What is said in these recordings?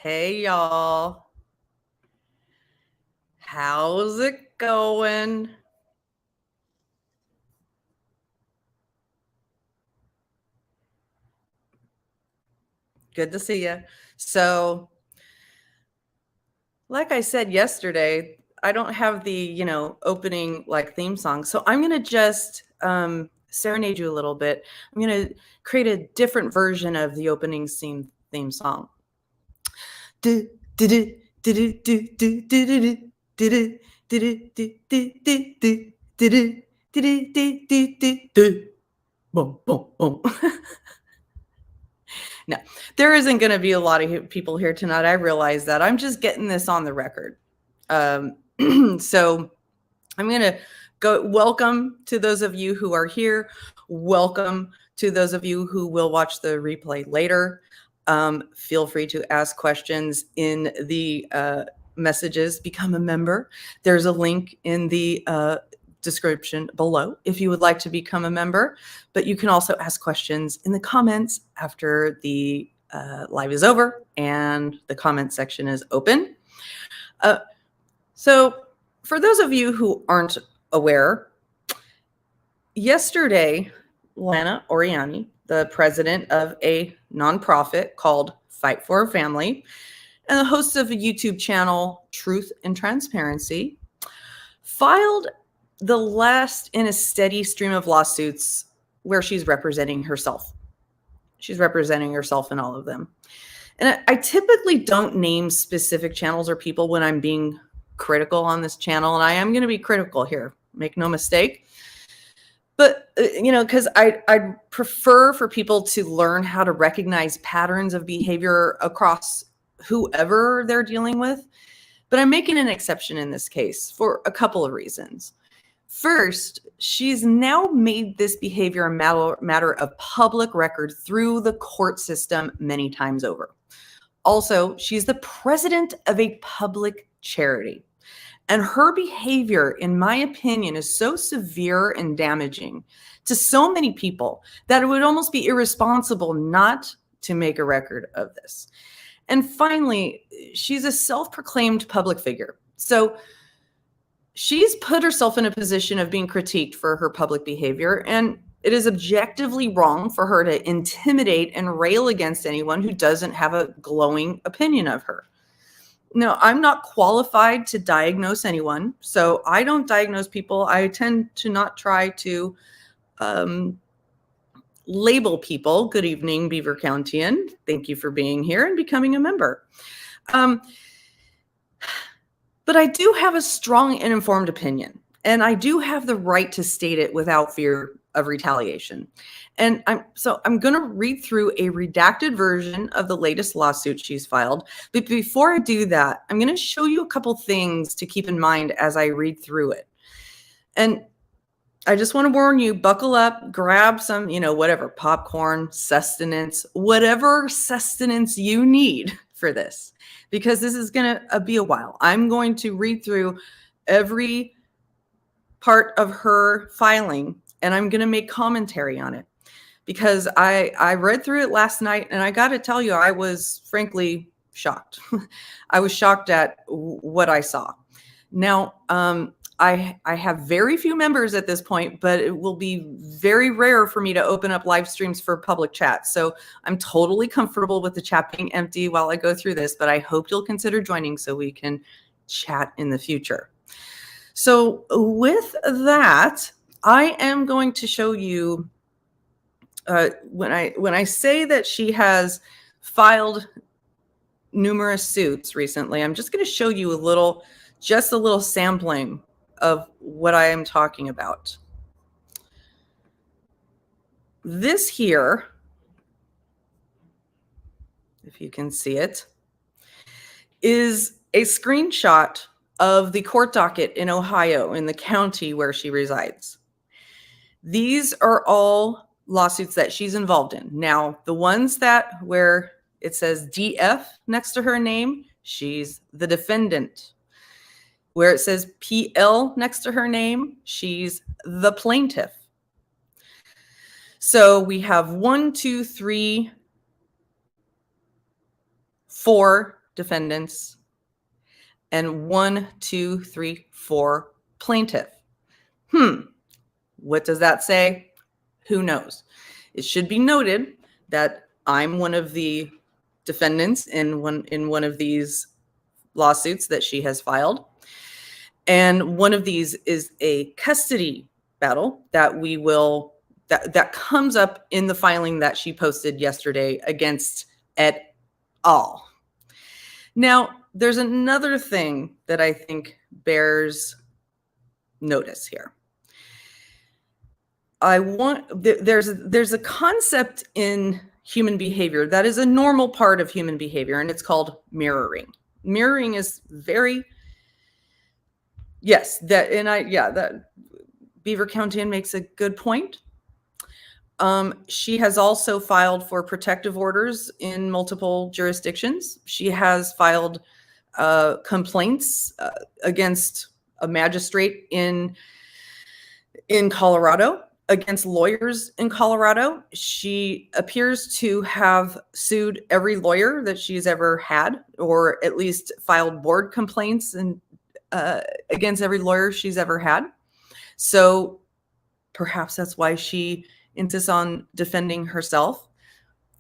Hey, y'all. How's it going? Good to see you. So, like I said yesterday, I don't have the, opening like theme song. So I'm going to just serenade you a little bit. I'm going to create a different version of the opening theme song. Boom, boom, boom. No, there isn't going to be a lot of people here tonight. I realize that. I'm just getting this on the record. So I'm going to go. Welcome to those of you who are here. Welcome to those of you who will watch the replay later. Feel free to ask questions in the messages. Become a member. There's a link in the description below if you would like to become a member, but you can also ask questions in the comments after the live is over and the comment section is open. So for those of you who aren't aware, yesterday, Lana Oriani, the president of a nonprofit called Fight for a Family and the host of a YouTube channel, Truth and Transparency, filed the last in a steady stream of lawsuits where she's representing herself. She's representing herself in all of them. And I typically don't name specific channels or people when I'm being critical on this channel. And I am going to be critical here. Make no mistake. But, because I prefer for people to learn how to recognize patterns of behavior across whoever they're dealing with. But I'm making an exception in this case for a couple of reasons. First, she's now made this behavior a matter of public record through the court system many times over. Also, she's the president of a public charity. And her behavior, in my opinion, is so severe and damaging to so many people that it would almost be irresponsible not to make a record of this. And finally, she's a self-proclaimed public figure. So she's put herself in a position of being critiqued for her public behavior, and it is objectively wrong for her to intimidate and rail against anyone who doesn't have a glowing opinion of her. No, I'm not qualified to diagnose anyone, so I don't diagnose people. I tend to not try to label people. Good evening, Beaver Countian. Thank you for being here and becoming a member. But I do have a strong and informed opinion, and I do have the right to state it without fear of retaliation. And I'm going to read through a redacted version of the latest lawsuit she's filed. But before I do that, I'm going to show you a couple things to keep in mind as I read through it. And I just want to warn you, buckle up, grab some, whatever, popcorn, sustenance, whatever sustenance you need for this, because this is going to be a while. I'm going to read through every part of her filing, and I'm going to make commentary on it, because I read through it last night, and I got to tell you, I was frankly shocked. I was shocked at what I saw. Now, I have very few members at this point, but it will be very rare for me to open up live streams for public chat. So I'm totally comfortable with the chat being empty while I go through this, but I hope you'll consider joining so we can chat in the future. So with that, I am going to show you when I say that she has filed numerous suits recently, I'm just going to show you just a little sampling of what I am talking about. This here, if you can see it, is a screenshot of the court docket in Ohio, in the county where she resides. These are all lawsuits that she's involved in. Now, the ones where it says DF next to her name, she's the defendant. Where it says PL next to her name, she's the plaintiff. So we have 1, 2, 3, 4 defendants and 1, 2, 3, 4 plaintiff. What does that say? Who knows? It should be noted that I'm one of the defendants in one of these lawsuits that she has filed. And one of these is a custody battle that that comes up in the filing that she posted yesterday against et al. Now, there's another thing that I think bears notice here. There's a concept in human behavior that is a normal part of human behavior, and it's called mirroring. Mirroring is that Beaver County makes a good point. She has also filed for protective orders in multiple jurisdictions. She has filed complaints against a magistrate in Colorado, against lawyers in Colorado. She appears to have sued every lawyer that she's ever had, or at least filed board complaints and against every lawyer she's ever had. So perhaps that's why she insists on defending herself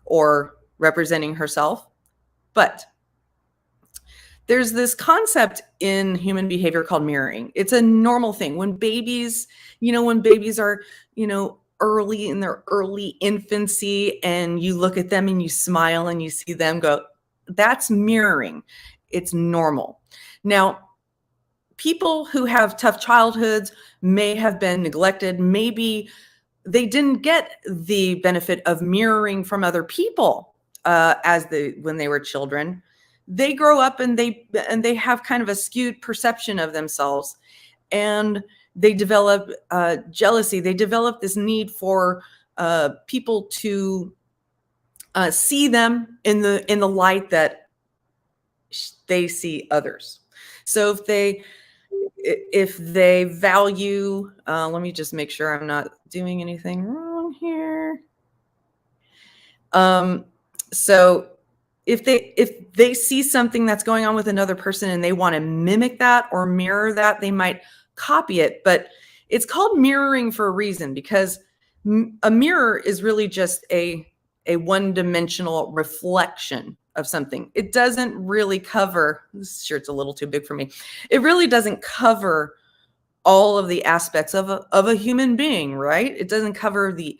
or representing herself. But there's this concept in human behavior called mirroring. It's a normal thing. When babies are, early in their early infancy, and you look at them and you smile and you see them go, that's mirroring. It's normal. Now, people who have tough childhoods may have been neglected. Maybe they didn't get the benefit of mirroring from other people when they were children. They grow up and they have kind of a skewed perception of themselves, and they develop jealousy. They develop this need for people to see them in the light that they see others. So if they value, let me just make sure I'm not doing anything wrong here. So if they see something that's going on with another person and they want to mimic that or mirror that, they might copy it. But it's called mirroring for a reason, because a mirror is really just a one-dimensional reflection of something. It doesn't really cover, this shirt's a little too big for me. It really doesn't cover all of the aspects of a human being, right? It doesn't cover the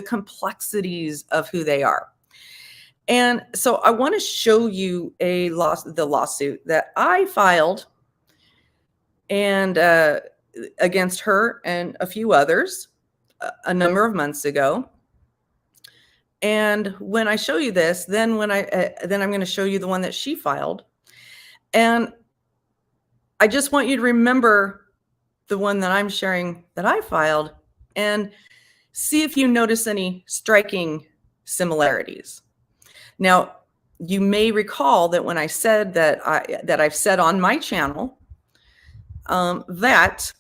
complexities of who they are. And so I want to show you the lawsuit that I filed and against her and a few others a number of months ago. And when I show you this, then I'm going to show you the one that she filed. And I just want you to remember the one that I'm sharing that I filed and see if you notice any striking similarities. Now, you may recall that when I said that I've said on my channel that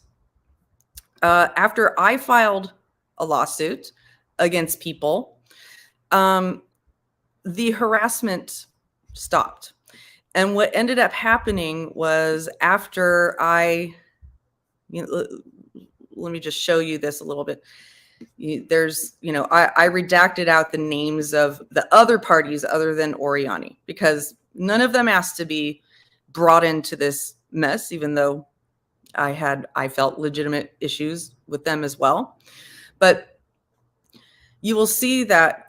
after I filed a lawsuit against people, the harassment stopped. And what ended up happening was after let me just show you this a little bit. I redacted out the names of the other parties other than Oriani, because none of them asked to be brought into this mess, even though I felt legitimate issues with them as well. But you will see that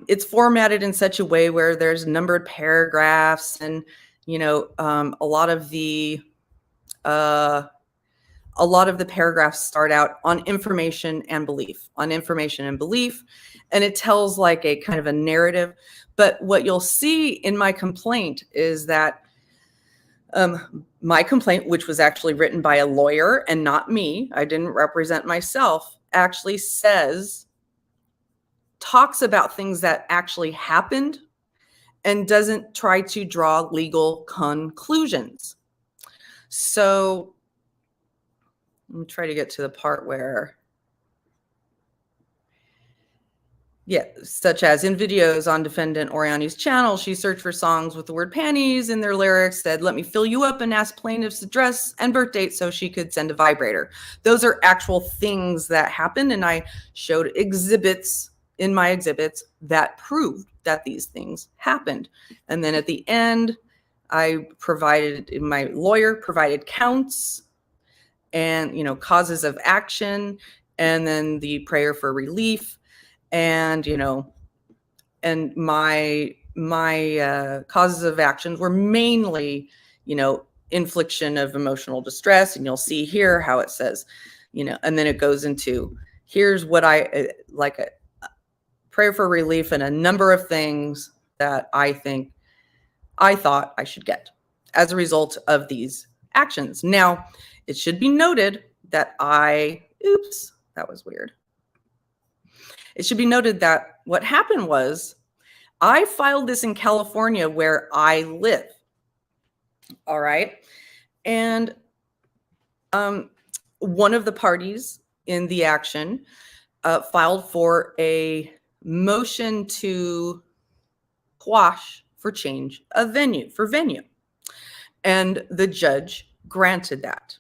it's formatted in such a way where there's numbered paragraphs, and a lot of the paragraphs start out on information and belief, and it tells like a kind of a narrative. But what you'll see in my complaint is that my complaint, which was actually written by a lawyer and not me, I didn't represent myself, actually talks about things that actually happened and doesn't try to draw legal conclusions. So let me try to get to the part where Yeah, such as in videos on defendant Oriani's channel, she searched for songs with the word panties in their lyrics, said, "Let me fill you up," and asked plaintiff's address and birth date so she could send a vibrator. Those are actual things that happened, and I showed exhibits in my exhibits that proved that these things happened. And then at the end, my lawyer provided counts and, causes of action, and then the prayer for relief. And, and my causes of actions were mainly, infliction of emotional distress. And you'll see here how it says, and then it goes into, here's what I like a prayer for relief and a number of things that I thought I should get as a result of these actions. Now, it should be noted that oops, that was weird. It should be noted that what happened was I filed this in California where I live. All right. And one of the parties in the action filed for a motion to quash for change of venue. And the judge granted that.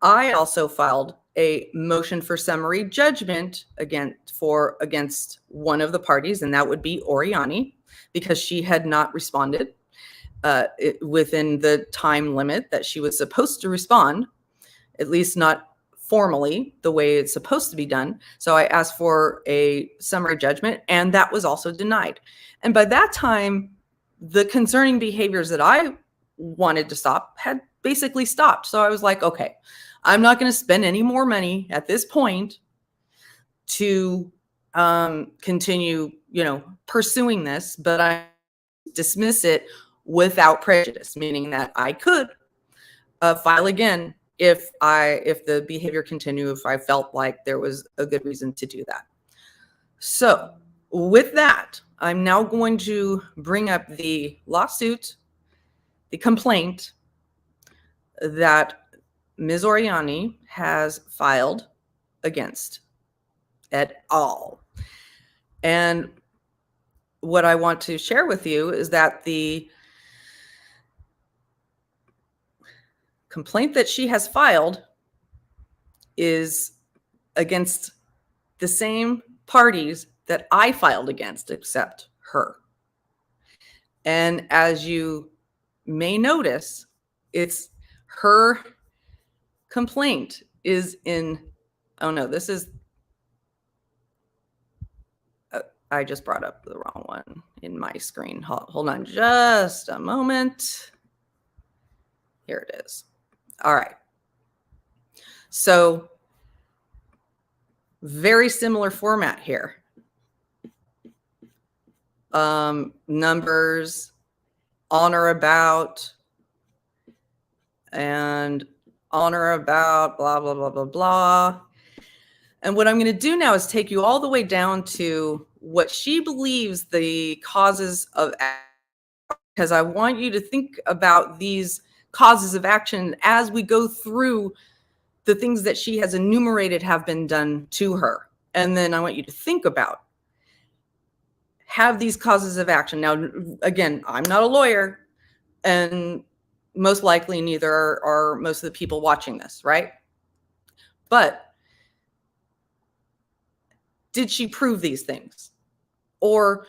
I also filed a motion for summary judgment against one of the parties, and that would be Oriani, because she had not responded within the time limit that she was supposed to respond, at least not formally the way it's supposed to be done. So I asked for a summary judgment, and that was also denied. And by that time, the concerning behaviors that I wanted to stop had basically stopped. So I was like, okay, I'm not going to spend any more money at this point to continue, pursuing this, but I dismiss it without prejudice, meaning that I could file again if the behavior continued, if I felt like there was a good reason to do that. So with that, I'm now going to bring up the lawsuit, the complaint that Ms. Oriani has filed against et al. And what I want to share with you is that the complaint that she has filed is against the same parties that I filed against, except her. And as you may notice, it's her complaint is in, oh no, this is, I just brought up the wrong one in my screen. Hold on just a moment. Here it is. All right. So very similar format here. Numbers, on or about, and on or about, blah, blah, blah, blah, blah. And what I'm going to do now is take you all the way down to what she believes the causes of action, because I want you to think about these causes of action as we go through the things that she has enumerated have been done to her. And then I want you to think about, have these causes of action. Now, again, I'm not a lawyer, and most likely neither are most of the people watching this, right? But did she prove these things? Or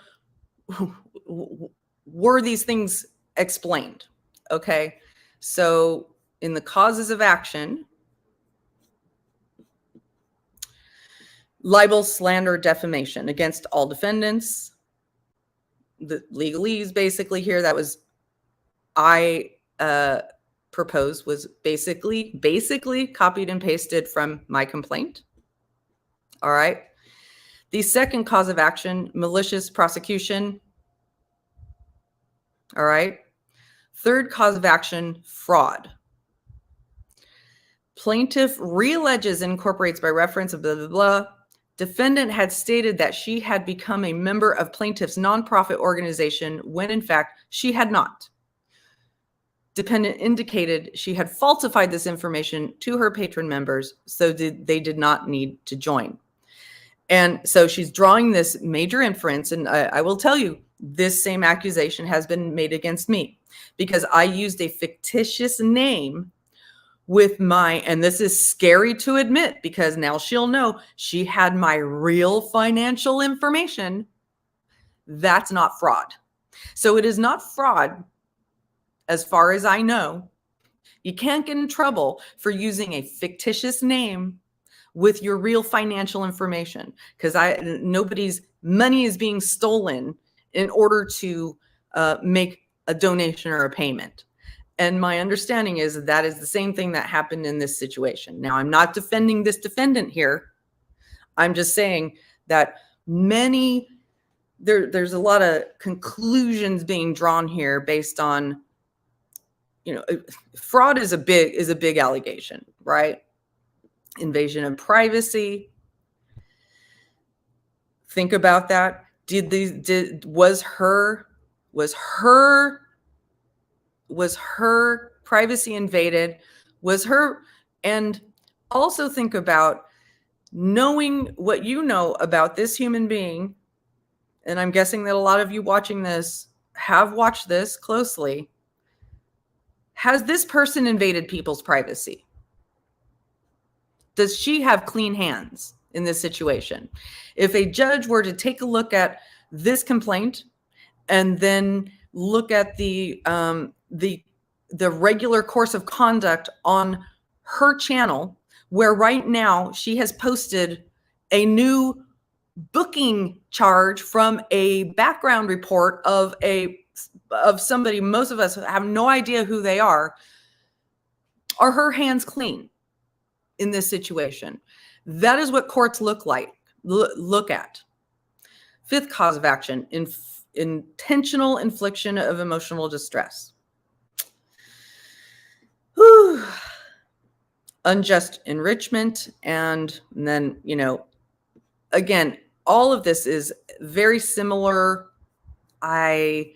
were these things explained? Okay, so in the causes of action, libel, slander, defamation against all defendants. The legalese basically here, that was I proposed, was basically copied and pasted from my complaint. All right. The second cause of action, malicious prosecution. All right. Third cause of action, fraud. Plaintiff realleges and incorporates by reference of blah, blah, blah. Defendant had stated that she had become a member of plaintiff's nonprofit organization when in fact she had not. Defendant indicated she had falsified this information to her patron members, so they did not need to join. And so she's drawing this major inference. And I will tell you, this same accusation has been made against me because I used a fictitious name with my, and this is scary to admit because now she'll know she had my real financial information. That's not fraud. So it is not fraud as far as I know. You can't get in trouble for using a fictitious name with your real financial information because nobody's money is being stolen in order to make a donation or a payment. And my understanding is that is the same thing that happened in this situation. Now, I'm not defending this defendant here. I'm just saying that there's a lot of conclusions being drawn here based on, fraud is a big allegation, right? Invasion of privacy. Think about that. Was her privacy invaded? And also think about knowing what you know about this human being. And I'm guessing that a lot of you watching this have watched this closely. Has this person invaded people's privacy? Does she have clean hands in this situation? If a judge were to take a look at this complaint and then look at the regular course of conduct on her channel, where right now she has posted a new booking charge from a background report of somebody most of us have no idea who they are her hands clean in this situation? That is what courts look at. Fifth cause of action, intentional infliction of emotional distress. Whew. Unjust enrichment. And then, again, all of this is very similar. I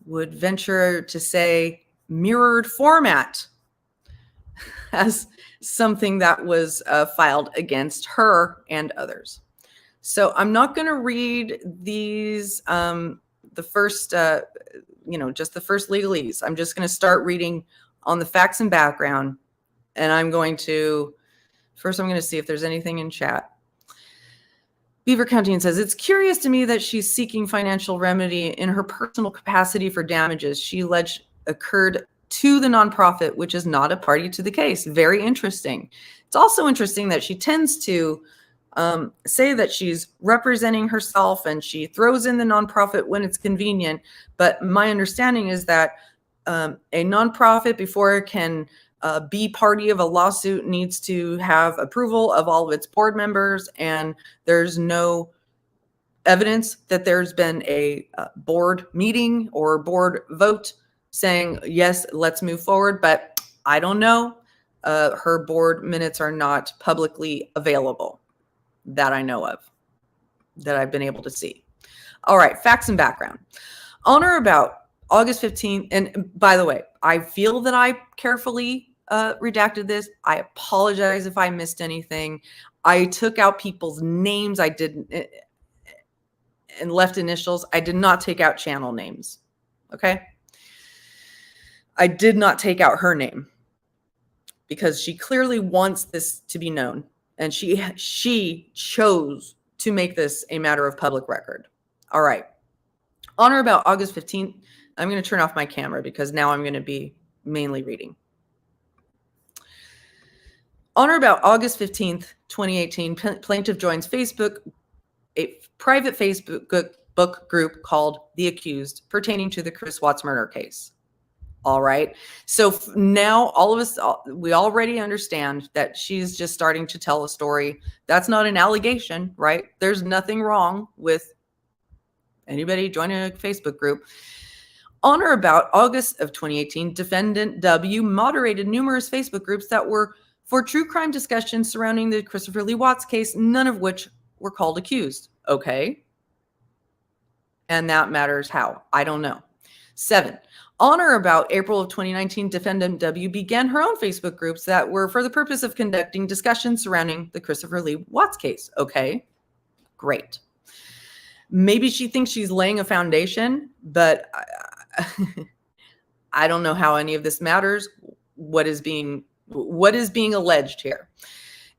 would venture to say mirrored format as something that was filed against her and others. So I'm not going to read these, the first, just the first legalese. I'm just going to start reading on the facts and background. And I'm going to see if there's anything in chat. Beaver County says, it's curious to me that she's seeking financial remedy in her personal capacity for damages she alleged occurred to the nonprofit, which is not a party to the case. Very interesting. It's also interesting that she tends to say that she's representing herself and she throws in the nonprofit when it's convenient. But my understanding is that a nonprofit, before it can be party of a lawsuit, needs to have approval of all of its board members, and there's no evidence that there's been a board meeting or board vote saying, yes, let's move forward. But I don't know. Her board minutes are not publicly available that I know of, that I've been able to see. All right, facts and background. On or about August 15th, and by the way, I feel that I carefully redacted this. I apologize if I missed anything. I took out people's names. I didn't, and left initials. I did not take out channel names. Okay. I did not take out her name because she clearly wants this to be known. And she chose to make this a matter of public record. All right. On or about August 15th, I'm going to turn off my camera because now I'm going to be mainly reading. On or about August 15th, 2018, plaintiff joins a private Facebook book group called The Accused, pertaining to the Chris Watts murder case. All right. So now all of us, we already understand that she's just starting to tell a story. That's not an allegation, right? There's nothing wrong with anybody joining a Facebook group. On or about August of 2018, defendant W moderated numerous Facebook groups that were for true crime discussions surrounding the Christopher Lee Watts case, none of which were called accused. Okay. And that matters how? I don't know. 7. On or about April of 2019, defendant W began her own Facebook groups that were for the purpose of conducting discussions surrounding the Christopher Lee Watts case. Okay. Great. Maybe she thinks she's laying a foundation, but I don't know how any of this matters. What is being alleged here?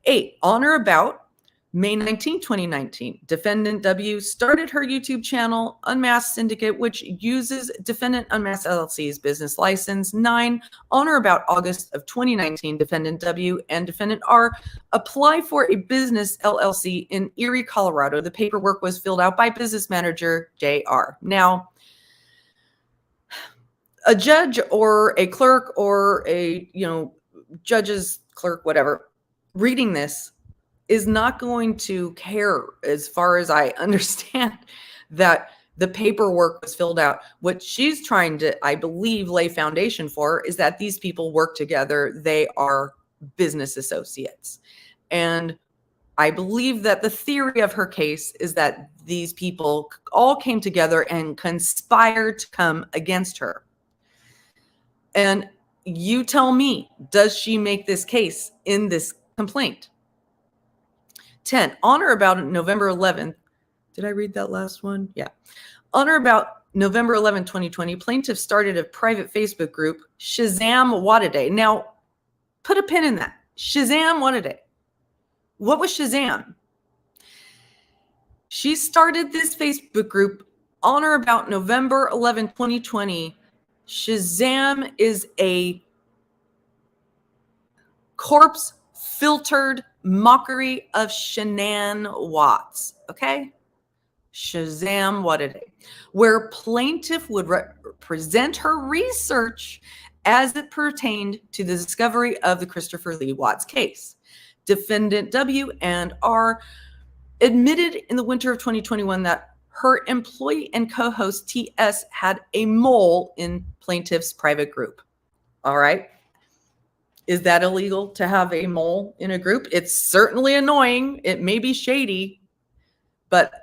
8, on or about May 19, 2019, Defendant W started her YouTube channel, Unmasked Syndicate, which uses Defendant Unmasked LLC's business license. 9, on or about August of 2019, Defendant W and Defendant R apply for a business LLC in Erie, Colorado. The paperwork was filled out by business manager JR. Now, a judge or a clerk or a, judge's clerk, whatever, reading this is not going to care, as far as I understand, that the paperwork was filled out. What she's trying to, I believe, lay foundation for is that these people work together. They are business associates. And I believe that the theory of her case is that these people all came together and conspired to come against her. And you tell me, does she make this case in this complaint? 10, on or about November 11th. Did I read that last one? Yeah. On or about November 11, 2020, plaintiff started a private Facebook group, Shazam What a Day. Now, put a pin in that. Shazam What a Day. What was Shazam? She started this Facebook group on or about November 11, 2020. Shazam is a corpse filtered mockery of Shanann Watts. Okay? Shazam What a Day. Where plaintiff would present her research as it pertained to the discovery of the Christopher Lee Watts case. Defendant W and R admitted in the winter of 2021 that her employee and co-host TS had a mole in plaintiff's private group. All right. Is that illegal to have a mole in a group? It's certainly annoying. It may be shady, but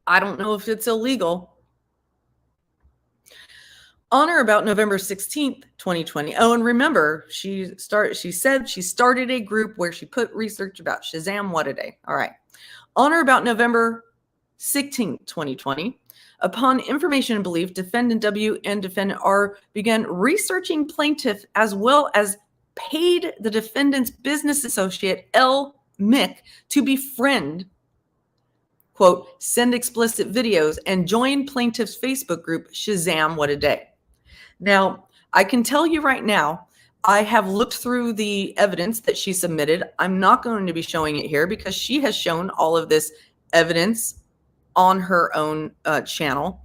I don't know if it's illegal. On or about November 16th, 2020. Oh, and remember, she said she started a group where she put research about Shazam What a Day. All right. On or about November 16th, 2020, upon information and belief, Defendant W and Defendant R began researching plaintiff as well as paid the defendant's business associate, L. Mick, to befriend, quote, send explicit videos, and join plaintiff's Facebook group, Shazam What a Day. Now, I can tell you right now, I have looked through the evidence that she submitted. I'm not going to be showing it here because she has shown all of this evidence on her own channel.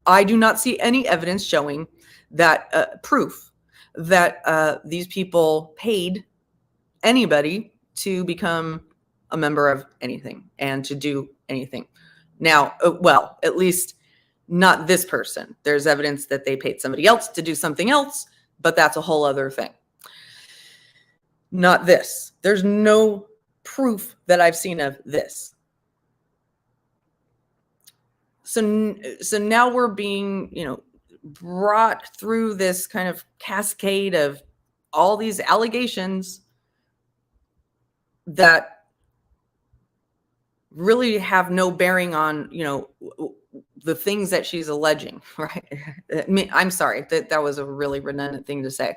I do not see any evidence showing that proof that these people paid anybody to become a member of anything and to do anything. Now, well, at least not this person. There's evidence that they paid somebody else to do something else, but that's a whole other thing. Not this. There's no proof that I've seen of this. So now we're being, brought through this kind of cascade of all these allegations that really have no bearing on, the things that she's alleging, right? I'm sorry, that was a really redundant thing to say.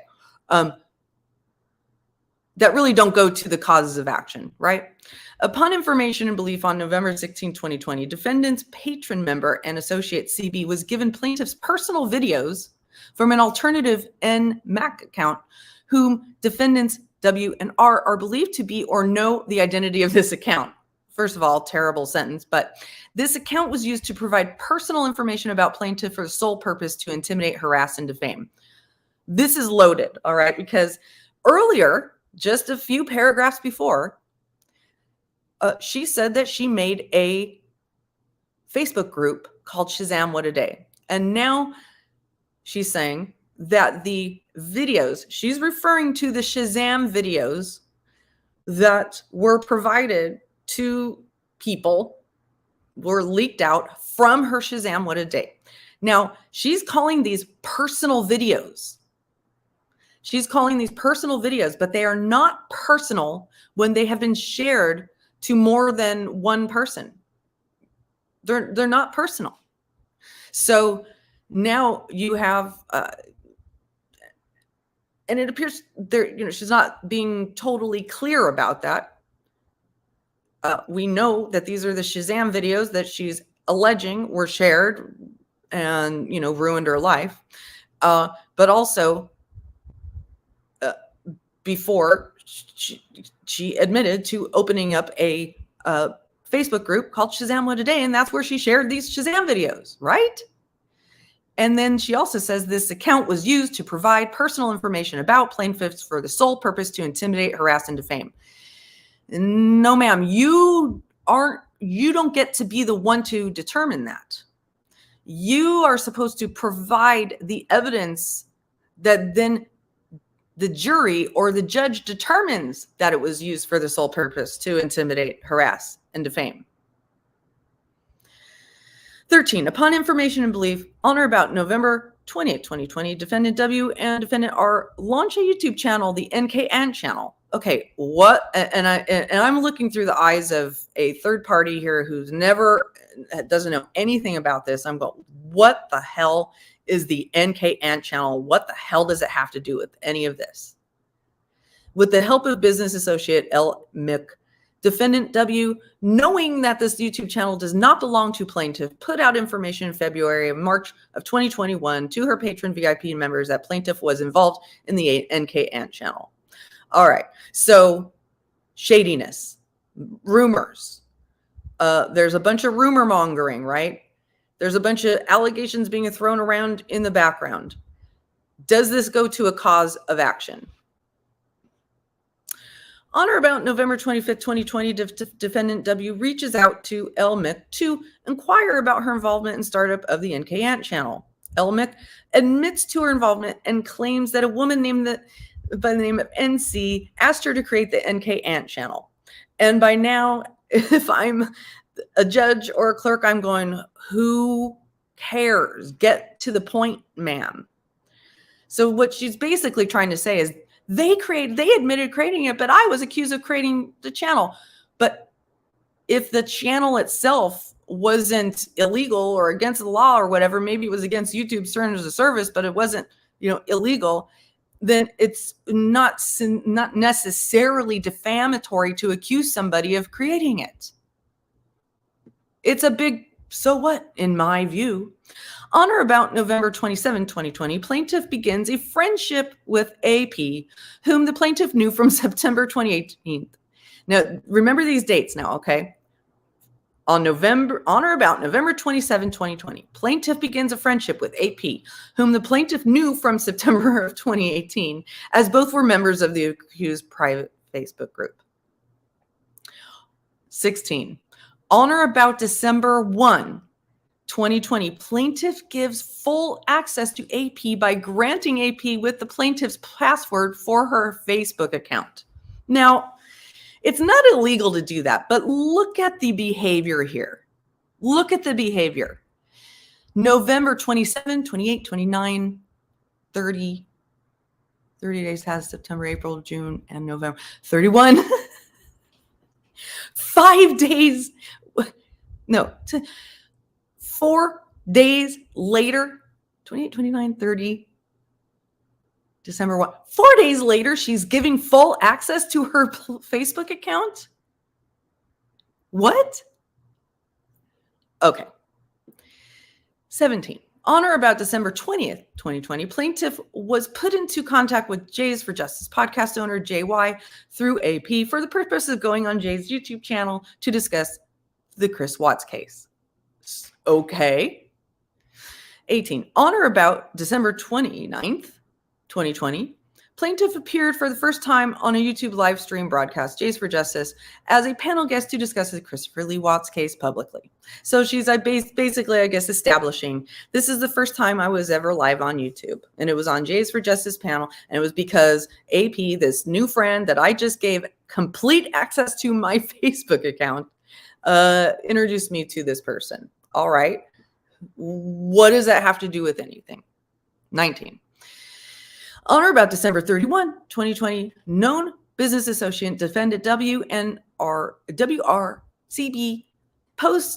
That really don't go to the causes of action, right? Upon information and belief on November 16, 2020, defendant's patron member and associate CB was given plaintiff's personal videos from an alternative NMAC account, whom defendants W and R are believed to be or know the identity of this account. First of all, terrible sentence, but this account was used to provide personal information about plaintiff for the sole purpose to intimidate, harass, and defame. This is loaded, all right, because earlier, just a few paragraphs before, she said that she made a Facebook group called Shazam What a Day. And now she's saying that the videos, she's referring to the Shazam videos that were provided to people, were leaked out from her Shazam What a Day. Now, she's calling these personal videos. She's calling these personal videos, but they are not personal when they have been shared to more than one person. They're not personal. So now you have, and it appears there, she's not being totally clear about that. We know that these are the Shazam videos that she's alleging were shared and, ruined her life. But also, before she admitted to opening up a Facebook group called Shazam What a Day, and that's where she shared these Shazam videos, right? And then she also says this account was used to provide personal information about plaintiffs for the sole purpose to intimidate, harass, and defame. No, ma'am, you don't get to be the one to determine that. You are supposed to provide the evidence that then the jury or the judge determines that it was used for the sole purpose to intimidate, harass, and defame. 13, upon information and belief, on or about November 20th, 2020, Defendant W and Defendant R launch a YouTube channel, the NK Ant channel. Okay, what? And I'm looking through the eyes of a third party here who's doesn't know anything about this. I'm going, what the hell is the NK Ant channel? What the hell does it have to do with any of this? With the help of business associate L. Mick, Defendant W, knowing that this YouTube channel does not belong to plaintiff, put out information in February and March of 2021 to her patron VIP members that plaintiff was involved in the NK Ant channel. All right, so shadiness, rumors. There's a bunch of rumor mongering, right? There's a bunch of allegations being thrown around in the background. Does this go to a cause of action? On or about November 25th, 2020, Defendant W reaches out to Elmick to inquire about her involvement in startup of the NK Ant channel. Elmick admits to her involvement and claims that a woman by the name of NC asked her to create the NK Ant channel. And by now, if I'm a judge or a clerk, I'm going, who cares? Get to the point, ma'am. So what she's basically trying to say is, they admitted creating it, but I was accused of creating the channel. But if the channel itself wasn't illegal or against the law or whatever, maybe it was against YouTube's terms of service, but it wasn't, illegal, then it's not necessarily defamatory to accuse somebody of creating it. It's a big so what, in my view. On or about November 27, 2020, plaintiff begins a friendship with AP, whom the plaintiff knew from September 2018. Now, remember these dates now, okay? On or about November 27, 2020, plaintiff begins a friendship with AP, whom the plaintiff knew from September of 2018, as both were members of the accused private Facebook group. 16. On or about December 1, 2020, plaintiff gives full access to AP by granting AP with the plaintiff's password for her Facebook account. Now, it's not illegal to do that, but look at the behavior here. Look at the behavior. November 27, 28, 29, 30 days has September, April, June, and November. 31. 5 days. No. 4 days later, 28, 29, 30, December 1. 4 days later, she's giving full access to her Facebook account? What? Okay. 17. On or about December 20th, 2020, plaintiff was put into contact with Jays for Justice podcast owner JY through AP for the purpose of going on Jay's YouTube channel to discuss the Chris Watts case. Okay. 18. On or about December 29th, 2020, plaintiff appeared for the first time on a YouTube live stream broadcast, Jays for Justice, as a panel guest to discuss the Christopher Lee Watts case publicly. So she's basically, I guess, establishing this is the first time I was ever live on YouTube. And it was on Jays for Justice panel. And it was because AP, this new friend that I just gave complete access to my Facebook account, introduced me to this person. All right. What does that have to do with anything? 19. On or about December 31, 2020, known business associate defendant WRCB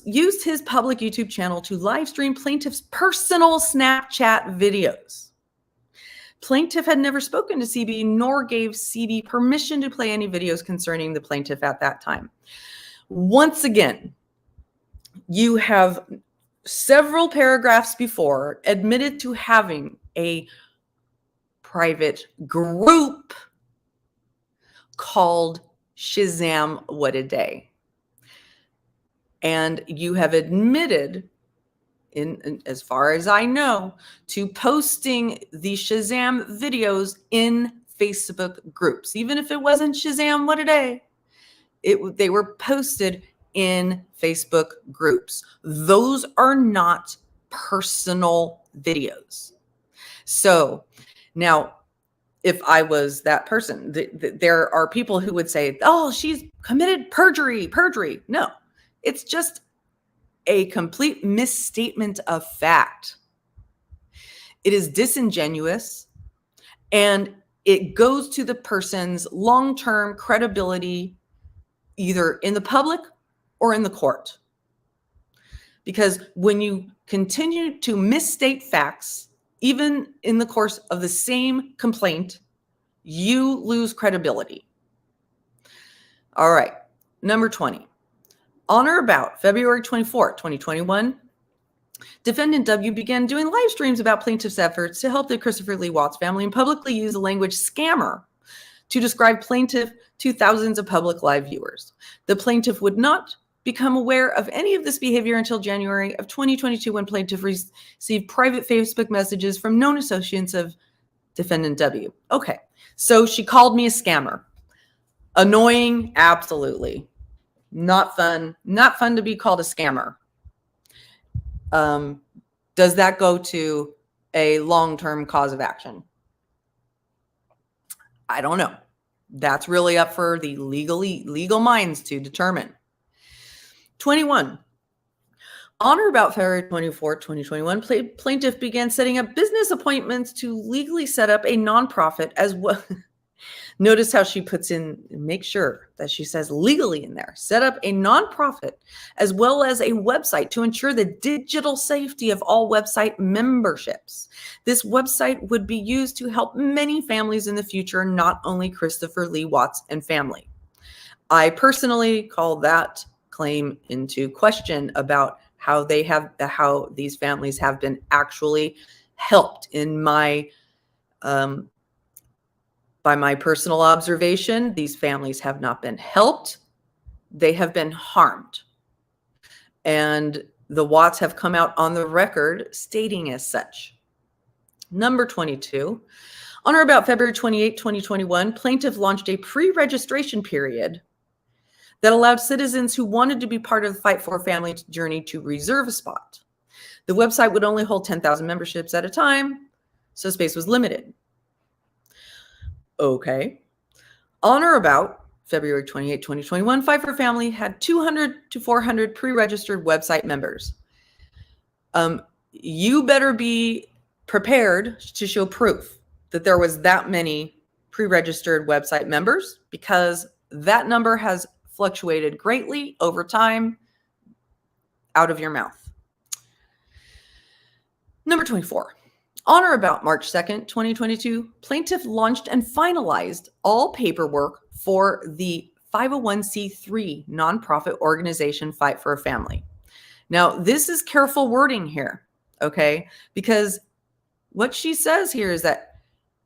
used his public YouTube channel to live stream plaintiff's personal Snapchat videos. Plaintiff had never spoken to CB nor gave CB permission to play any videos concerning the plaintiff at that time. Once again, you have several paragraphs before admitted to having a private group called Shazam What a Day. And you have admitted, in as far as I know, to posting the Shazam videos in Facebook groups. Even if it wasn't Shazam What a Day, they were posted in Facebook groups. Those are not personal videos. So now, if I was that person, there are people who would say, oh, she's committed perjury. No, it's just a complete misstatement of fact. It is disingenuous, and it goes to the person's long-term credibility, either in the public or in the court. Because when you continue to misstate facts, even in the course of the same complaint, you lose credibility. All right, number 20. On or about February 24, 2021, Defendant W began doing live streams about plaintiff's efforts to help the Christopher Lee Watts family and publicly use the language scammer to describe plaintiff to thousands of public live viewers. The plaintiff would not become aware of any of this behavior until January of 2022, when plaintiff received private Facebook messages from known associates of Defendant W. Okay, so she called me a scammer. Annoying, absolutely. Not fun. Not fun to be called a scammer. Does that go to a long-term cause of action? I don't know. That's really up for the legal minds to determine. 21. On or about February 24, 2021, plaintiff began setting up business appointments to legally set up a nonprofit as well. Notice how she puts in, make sure that she says legally in there, set up a nonprofit as well as a website to ensure the digital safety of all website memberships. This website would be used to help many families in the future, not only Christopher Lee Watts and family. I personally call that claim into question about how these families have been actually helped. In my by my personal observation, these families have not been helped. They have been harmed. And the Watts have come out on the record stating as such. Number 22, on or about February 28, 2021, plaintiff launched a pre-registration period that allowed citizens who wanted to be part of the Fight for Family journey to reserve a spot. The website would only hold 10,000 memberships at a time, so space was limited. Okay. On or about February 28, 2021, Fight for Family had 200 to 400 pre-registered website members. You better be prepared to show proof that there was that many pre-registered website members, because that number has fluctuated greatly over time out of your mouth. Number 24. On or about March 2nd, 2022, plaintiff launched and finalized all paperwork for the 501c3 nonprofit organization Fight for a Family. Now, this is careful wording here, okay? Because what she says here is that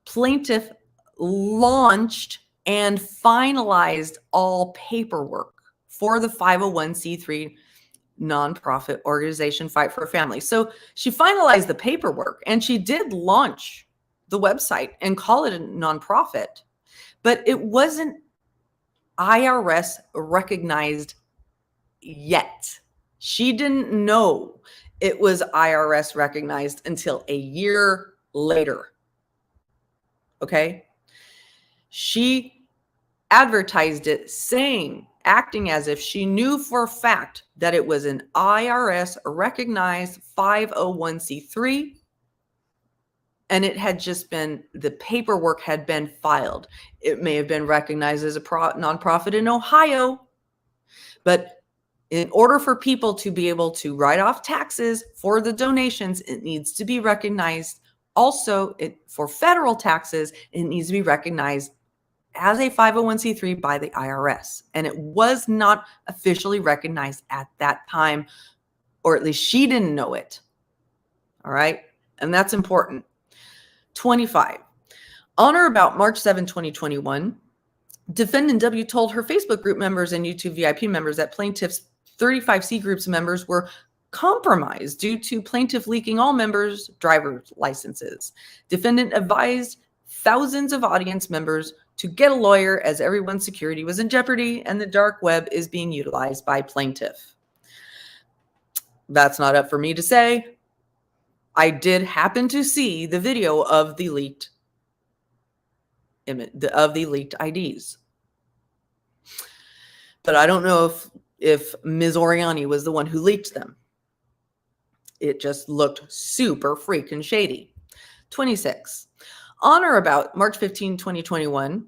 plaintiff launched and finalized all paperwork for the 501c3 nonprofit organization Fight for a Family. So she finalized the paperwork and she did launch the website and call it a nonprofit, but it wasn't IRS recognized yet. She didn't know it was IRS recognized until a year later. Okay? She advertised it acting as if she knew for a fact that it was an IRS recognized 501c3 and it had just been, the paperwork had been filed. It may have been recognized as a nonprofit in Ohio, but in order for people to be able to write off taxes for the donations, it needs to be recognized. Also, for federal taxes, it needs to be recognized as a 501c3 by the IRS. And it was not officially recognized at that time, or at least she didn't know it. All right. And that's important. 25. On or about March 7, 2021, defendant W told her Facebook group members and YouTube VIP members that plaintiff's 35C groups members were compromised due to plaintiff leaking all members' driver's licenses. Defendant advised thousands of audience members to get a lawyer as everyone's security was in jeopardy and the dark web is being utilized by plaintiff. That's not up for me to say. I did happen to see the video of the leaked IDs. But I don't know if Ms. Oriani was the one who leaked them. It just looked super freaking shady. 26. On or about March 15, 2021,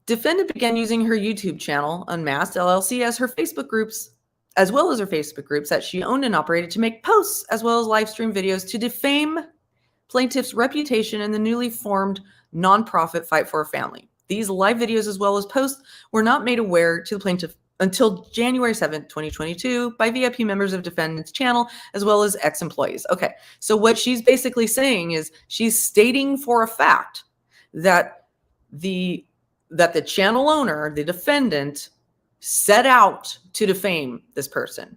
defendant began using her YouTube channel, Unmasked LLC, as her Facebook groups, as well as her Facebook groups that she owned and operated, to make posts as well as live stream videos to defame plaintiff's reputation in the newly formed nonprofit Fight for a Family. These live videos as well as posts were not made aware to the plaintiff until January 7th, 2022 by VIP members of defendant's channel as well as ex-employees. Okay, so what she's basically saying is she's stating for a fact that the channel owner, the defendant, set out to defame this person.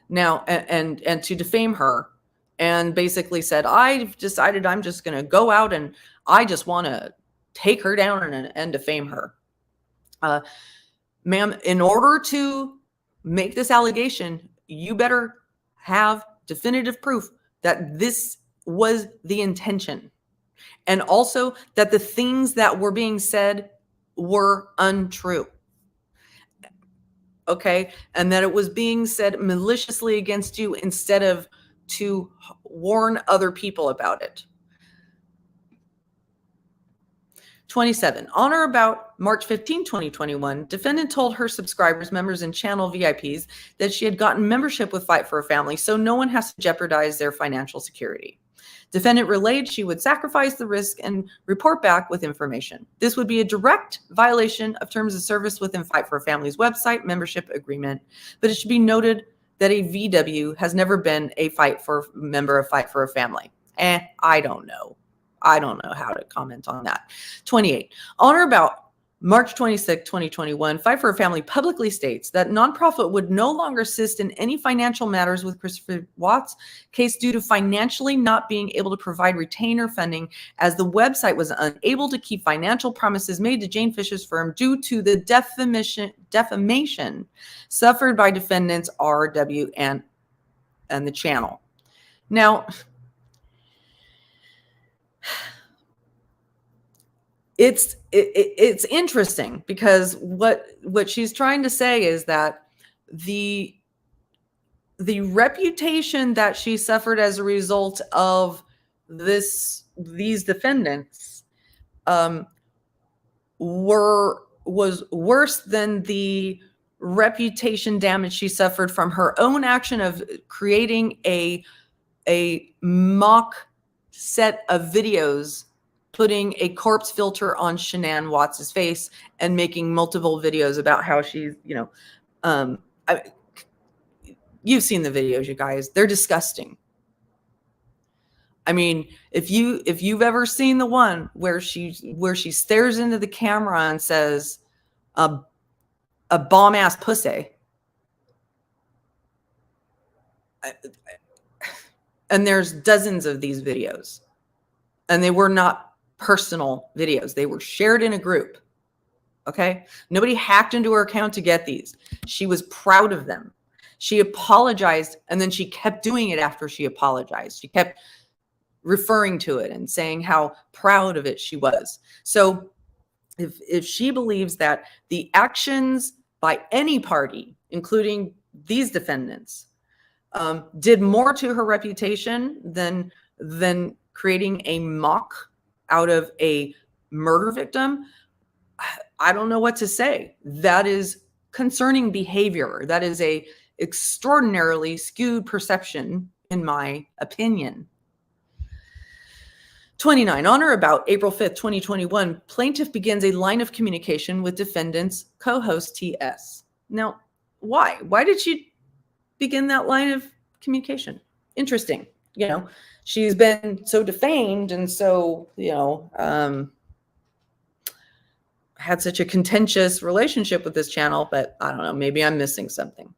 Now, and to defame her, and basically said, I've decided I'm just going to go out and I just want to take her down and defame her. Ma'am, in order to make this allegation, you better have definitive proof that this was the intention. And also that the things that were being said were untrue. Okay? And that it was being said maliciously against you instead of to warn other people about it. 27. On or about March 15, 2021, defendant told her subscribers, members, and channel VIPs that she had gotten membership with Fight for a Family, so no one has to jeopardize their financial security. Defendant relayed she would sacrifice the risk and report back with information. This would be a direct violation of terms of service within Fight for a Family's website membership agreement, but it should be noted that a VW has never been a member of Fight for a Family. I don't know. I don't know how to comment on that. 28. On or about March 26, 2021, Fight for a Family publicly states that nonprofit would no longer assist in any financial matters with Christopher Watts' case due to financially not being able to provide retainer funding, as the website was unable to keep financial promises made to Jane Fisher's firm due to the defamation suffered by defendants RW and the channel. Now, it's interesting because what she's trying to say is that the reputation that she suffered as a result of these defendants was worse than the reputation damage she suffered from her own action of creating a mock set of videos, putting a corpse filter on Shanann Watts' face and making multiple videos about how she's, you've seen the videos, you guys. They're disgusting. I mean, if you've ever seen the one where she stares into the camera and says, a bomb ass pussy. And there's dozens of these videos, and they were not personal videos. They were shared in a group. Okay. Nobody hacked into her account to get these. She was proud of them. She apologized, and then she kept doing it after she apologized. She kept referring to it and saying how proud of it she was. So if she believes that the actions by any party, including these defendants, did more to her reputation than creating a mock out of a murder victim, I don't know what to say. That is concerning behavior. That is a extraordinarily skewed perception, in my opinion. 29, on or about April 5th, 2021, plaintiff begins a line of communication with defendant's co-host TS. Now, why? Why did she begin that line of communication? Interesting. She's been so defamed and so, had such a contentious relationship with this channel, but I don't know, maybe I'm missing something.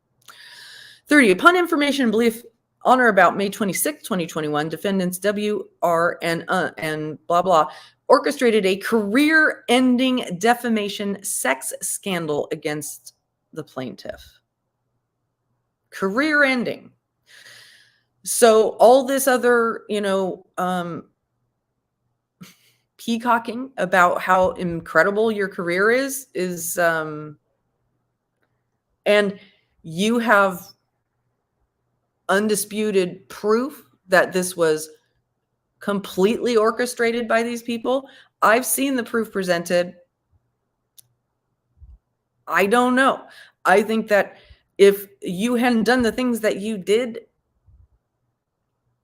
30, upon information and belief, on or about May 26, 2021, defendants WR and blah, blah, orchestrated a career-ending defamation sex scandal against the plaintiff. Career-ending. So all this other, peacocking about how incredible your career is, and you have undisputed proof that this was completely orchestrated by these people. I've seen the proof presented. I don't know. I think that if you hadn't done the things that you did,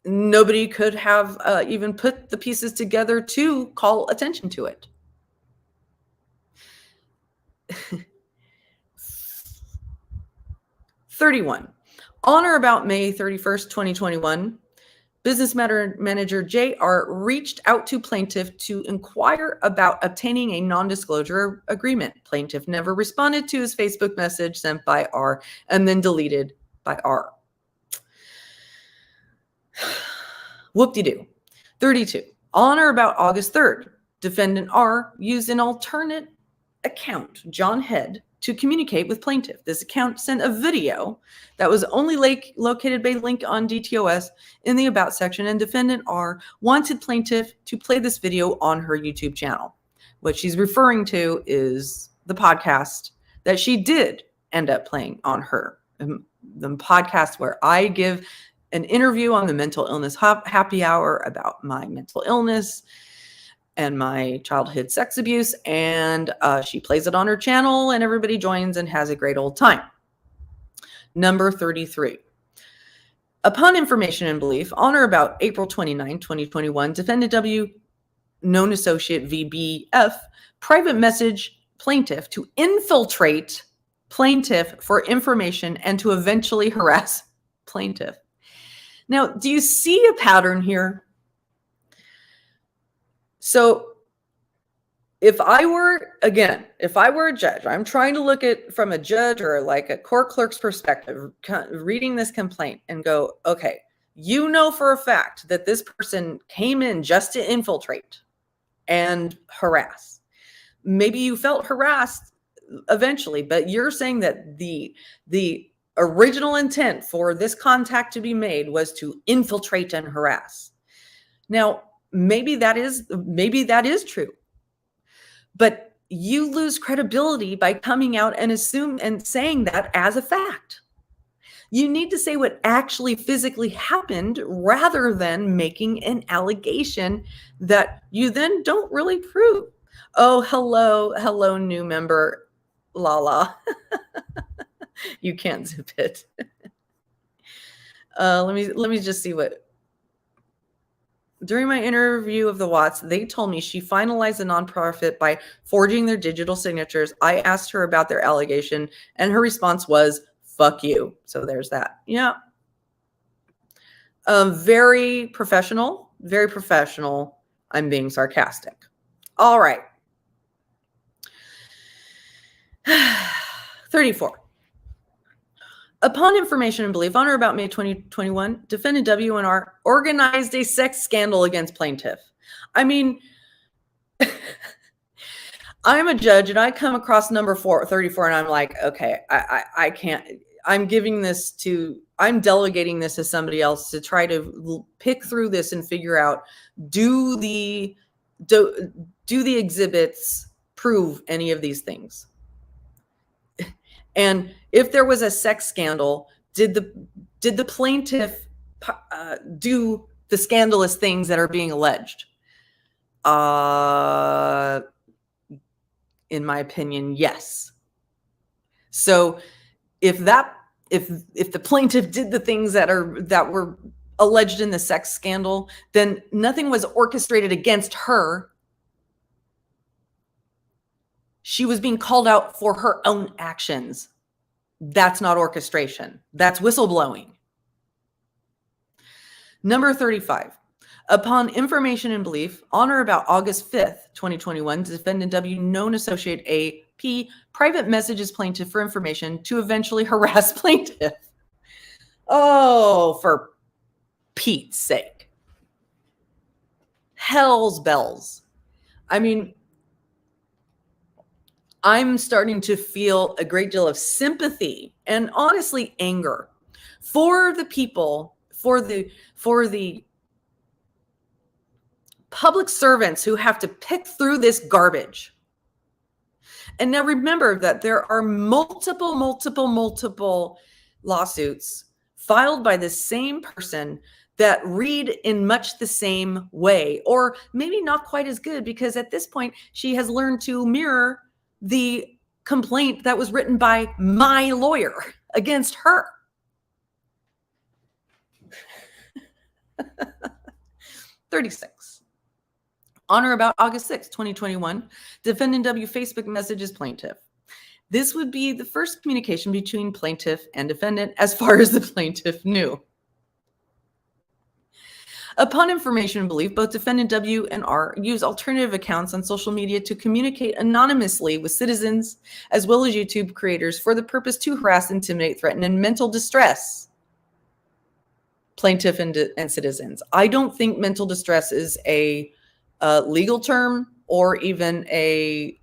nobody could have even put the pieces together to call attention to it. 31. On or about May 31st, 2021, business manager JR reached out to plaintiff to inquire about obtaining a non-disclosure agreement. Plaintiff never responded to his Facebook message sent by R and then deleted by R. Whoop-de-doo. 32. On or about August 3rd, defendant R used an alternate account, John Head, to communicate with plaintiff. This account sent a video that was only located by link on DTOS in the About section, and defendant R wanted plaintiff to play this video on her YouTube channel. What she's referring to is the podcast that she did end up playing on her. The podcast where I give an interview on the mental illness happy hour about my mental illness and my childhood sex abuse, and she plays it on her channel, and everybody joins and has a great old time. Number 33. Upon information and belief, on or about April 29, 2021, defendant W, known associate VBF, private message plaintiff to infiltrate plaintiff for information and to eventually harass plaintiff. Now, do you see a pattern here? So if I were a judge, I'm trying to look at from a judge or like a court clerk's perspective, reading this complaint and go, okay, for a fact that this person came in just to infiltrate and harass. Maybe you felt harassed eventually, but you're saying that the original intent for this contact to be made was to infiltrate and harass. Now, maybe that is true, but you lose credibility by coming out and saying that as a fact. You need to say what actually physically happened rather than making an allegation that you then don't really prove. Oh, hello, new member, Lala. You can't zip it. Let me just see what. During my interview of the Watts, they told me she finalized the nonprofit by forging their digital signatures. I asked her about their allegation, and her response was, "Fuck you." So there's that. Yeah. Very professional. Very professional. I'm being sarcastic. All right. 34. Upon information and belief, on or about May 2021, defendant W and R organized a sex scandal against plaintiff. I mean, I'm a judge and I come across number 34 and I'm like, okay, I can't, I'm delegating this to somebody else to try to pick through this and figure out, do the exhibits prove any of these things? And if there was a sex scandal, did the plaintiff do the scandalous things that are being alleged? In my opinion, yes. So if the plaintiff did the things that were alleged in the sex scandal, then nothing was orchestrated against her. She was being called out for her own actions. That's not orchestration. That's whistleblowing. Number 35. Upon information and belief, on or about August 5th, 2021, defendant W, known associate AP, private messages plaintiff for information to eventually harass plaintiff. Oh, for Pete's sake. Hell's bells. I mean, I'm starting to feel a great deal of sympathy and honestly anger for the people, for the public servants who have to pick through this garbage. And now remember that there are multiple lawsuits filed by the same person that read in much the same way, or maybe not quite as good, because at this point she has learned to mirror the complaint that was written by my lawyer against her. $36. On or about August 6, 2021, defendant W Facebook messages plaintiff. This would be the first communication between plaintiff and defendant as far as the plaintiff knew. Upon information and belief, both defendant W and R use alternative accounts on social media to communicate anonymously with citizens as well as YouTube creators for the purpose to harass, intimidate, threaten, and mental distress plaintiff and citizens. I don't think mental distress is a legal term or even a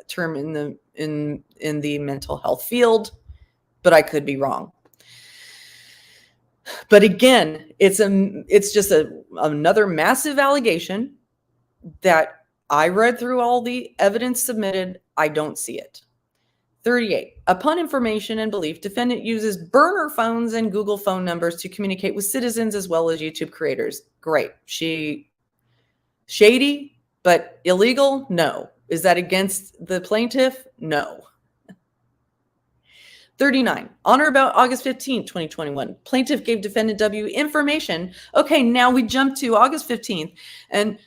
term in the mental health field, but I could be wrong. But again, it's just another massive allegation that I read through all the evidence submitted. I don't see it. 38. Upon information and belief, defendant uses burner phones and Google phone numbers to communicate with citizens as well as YouTube creators. Great. Shady, but illegal? No. Is that against the plaintiff? No. 39. On or about August 15th, 2021, plaintiff gave defendant W information. Okay, now we jump to August 15th, and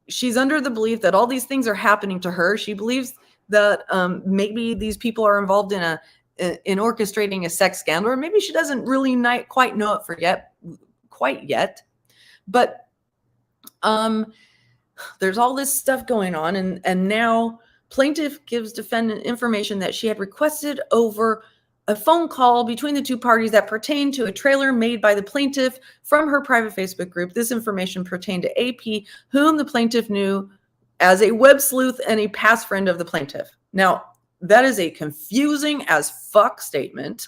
she's under the belief that all these things are happening to her. She believes that maybe these people are involved in orchestrating a sex scandal, or maybe she doesn't really quite know it quite yet. But there's all this stuff going on, and now plaintiff gives defendant information that she had requested over a phone call between the two parties that pertained to a trailer made by the plaintiff from her private Facebook group. This information pertained to AP, whom the plaintiff knew as a web sleuth and a past friend of the plaintiff. Now, that is a confusing as fuck statement.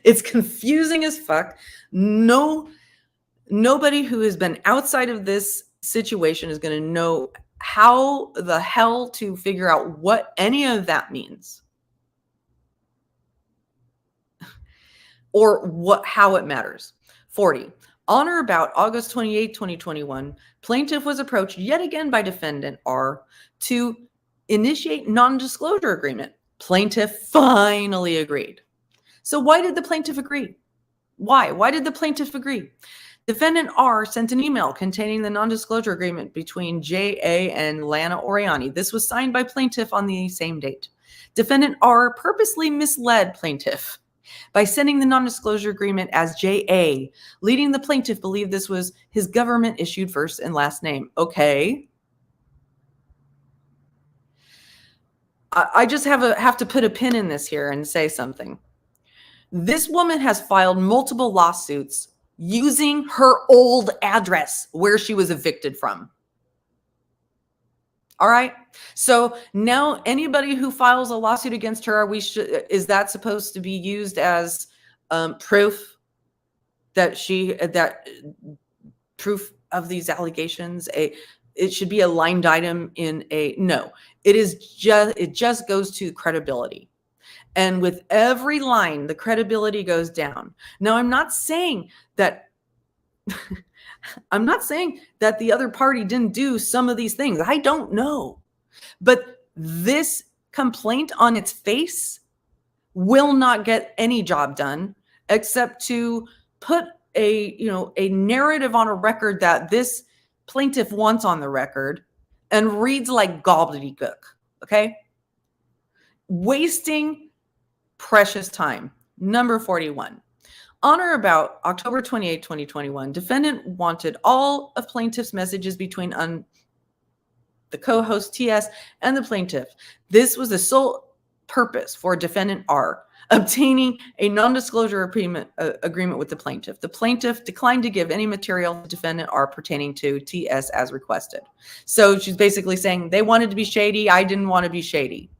It's confusing as fuck. Nobody who has been outside of this situation is going to know how the hell to figure out what any of that means, or how it matters. 40. On or about August 28, 2021, plaintiff was approached yet again by defendant R to initiate non-disclosure agreement. Plaintiff finally agreed. So why did the plaintiff agree? Why did the plaintiff agree? Defendant R sent an email containing the non-disclosure agreement between J.A. and Lana Oriani. This was signed by plaintiff on the same date. Defendant R purposely misled plaintiff by sending the non-disclosure agreement as J.A., leading the plaintiff believe this was his government-issued first and last name. Okay. I just have to put a pin in this here and say something. This woman has filed multiple lawsuits using her old address where she was evicted from. All right. So now anybody who files a lawsuit against her, is that supposed to be used as proof that proof of these allegations? It should be a lined item in no. It just goes to credibility. And with every line, the credibility goes down. Now, I'm not saying that I'm not saying that the other party didn't do some of these things. I don't know. But this complaint on its face will not get any job done except to put a narrative on a record that this plaintiff wants on the record and reads like gobbledygook. Okay? Wasting precious time. Number 41. On or about October 28, 2021, defendant wanted all of plaintiff's messages between the co-host TS and the plaintiff. This was the sole purpose for defendant R obtaining a non-disclosure agreement with the plaintiff. The plaintiff declined to give any material to defendant R pertaining to TS as requested. So she's basically saying they wanted to be shady. I didn't want to be shady.